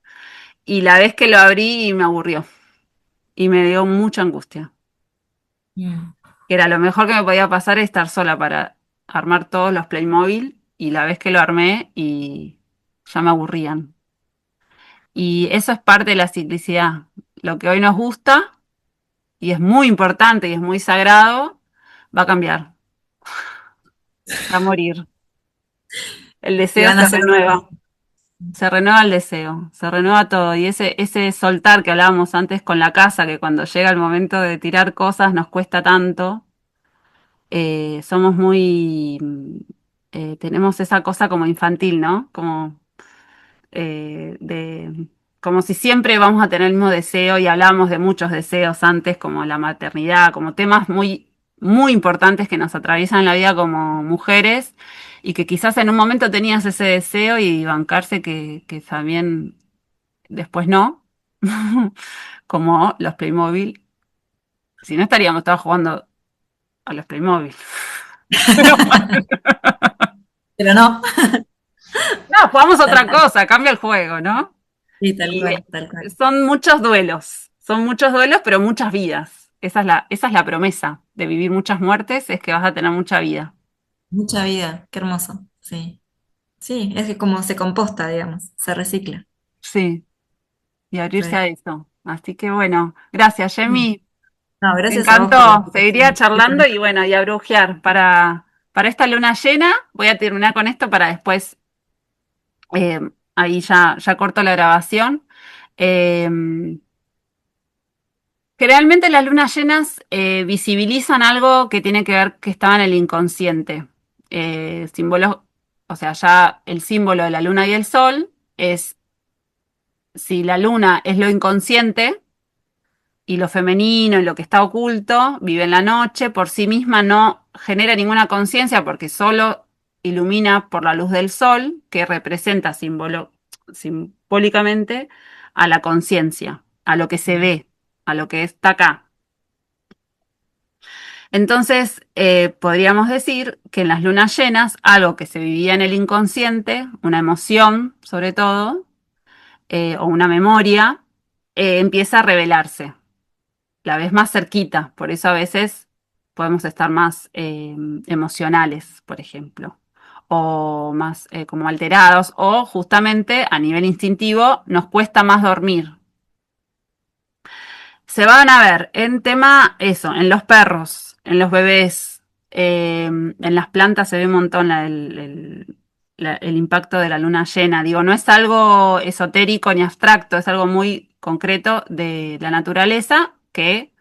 y la vez que lo abrí me aburrió y me dio mucha angustia. Mm. Que era lo mejor que me podía pasar estar sola para armar todos los Playmobil y la vez que lo armé y ya me aburrían. Y eso es parte de la ciclicidad. Lo que hoy nos gusta, y es muy importante y es muy sagrado, va a cambiar, va a morir. El Y deseo van a ser se renueva el deseo, se renueva todo. Y ese soltar que hablábamos antes con la casa, que cuando llega el momento de tirar cosas nos cuesta tanto, somos muy, tenemos esa cosa como infantil, ¿no? Como como si siempre vamos a tener el mismo deseo y hablábamos de muchos deseos antes, como la maternidad, como temas muy, muy importantes que nos atraviesan en la vida como mujeres y que quizás en un momento tenías ese deseo y bancarse que también después no, como los Playmobil. Si no estaríamos todos jugando a los Playmobil. Pero pero no. no, jugamos Tal otra cual. cosa, cambia el juego, ¿no? Sí, tal Y cual, tal cual. son muchos duelos, pero muchas vidas. Esa es la promesa de vivir muchas muertes, es que vas a tener mucha vida. Mucha vida, qué hermoso. Sí. Sí, es que como se composta, digamos, se recicla. Sí, y abrirse Re. a eso. Así que bueno, gracias, Jamie. No, Me gracias a vos por la encantó. Seguiría invitación. charlando y bueno, y a brujear. Para esta luna llena, voy a terminar con esto para después, eh, ahí ya corto la grabación. Eh, Generalmente las lunas llenas visibilizan algo que tiene que ver que estaba en el inconsciente. Símbolos, o sea, ya el símbolo de la luna y el sol es, si la luna es lo inconsciente y lo femenino y lo que está oculto, vive en la noche, por sí misma no genera ninguna conciencia porque solo ilumina por la luz del sol, que representa simbólicamente a la conciencia, a lo que se ve, a lo que está acá. Entonces, podríamos decir que en las lunas llenas, algo que se vivía en el inconsciente, una emoción sobre todo, o una memoria, empieza a revelarse. La ves más cerquita, por eso a veces podemos estar más emocionales, por ejemplo, o más como alterados, o justamente a nivel instintivo nos cuesta más dormir. Se van a ver en tema eso, en los perros, en los bebés, en las plantas se ve un montón el impacto de la luna llena. Digo, no es algo esotérico ni abstracto, es algo muy concreto de la naturaleza que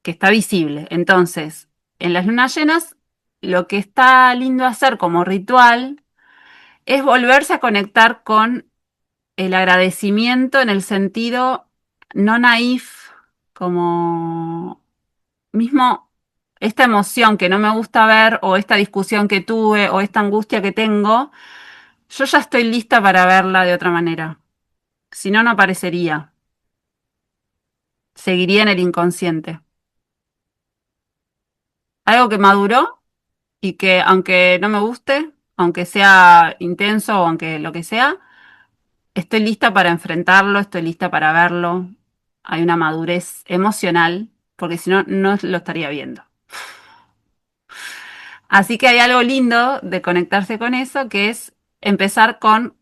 está visible. Entonces, en las lunas llenas, lo que está lindo hacer como ritual es volverse a conectar con el agradecimiento en el sentido no naif, como mismo esta emoción que no me gusta ver o esta discusión que tuve o esta angustia que tengo, yo ya estoy lista para verla de otra manera. Si no, no aparecería. Seguiría en el inconsciente. Algo que maduró y que aunque no me guste, aunque sea intenso o aunque lo que sea, estoy lista para enfrentarlo, estoy lista para verlo. Hay una madurez emocional, porque si no, no lo estaría viendo. Así que hay algo lindo de conectarse con eso, que es empezar con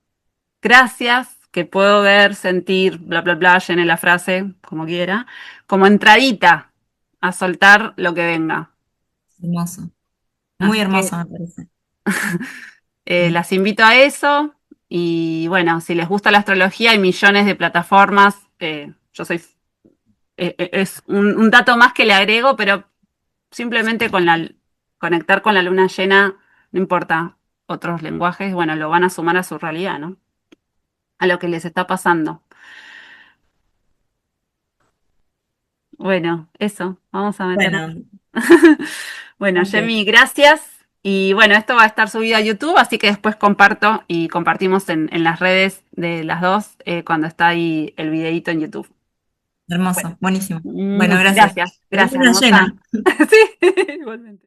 gracias, que puedo ver, sentir, bla, bla, bla, llene la frase como quiera, como entradita a soltar lo que venga. Hermoso, muy Así hermoso que me parece. las invito a eso. Y bueno, si les gusta la astrología, hay millones de plataformas. Yo soy es un dato más que le agrego, pero simplemente con conectar con la luna llena, no importa otros lenguajes, bueno, lo van a sumar a su realidad, ¿no? A lo que les está pasando. Bueno, eso, vamos a meternos. Bueno, Bueno, ok. Yemi, gracias. Y bueno, esto va a estar subido a YouTube, así que después comparto y compartimos en las redes de las dos cuando está ahí el videíto en YouTube. Bueno, Hermoso, buenísimo. Bueno, gracias. gracias, Feliz gracias, luna hermosa. llena. Sí, igualmente.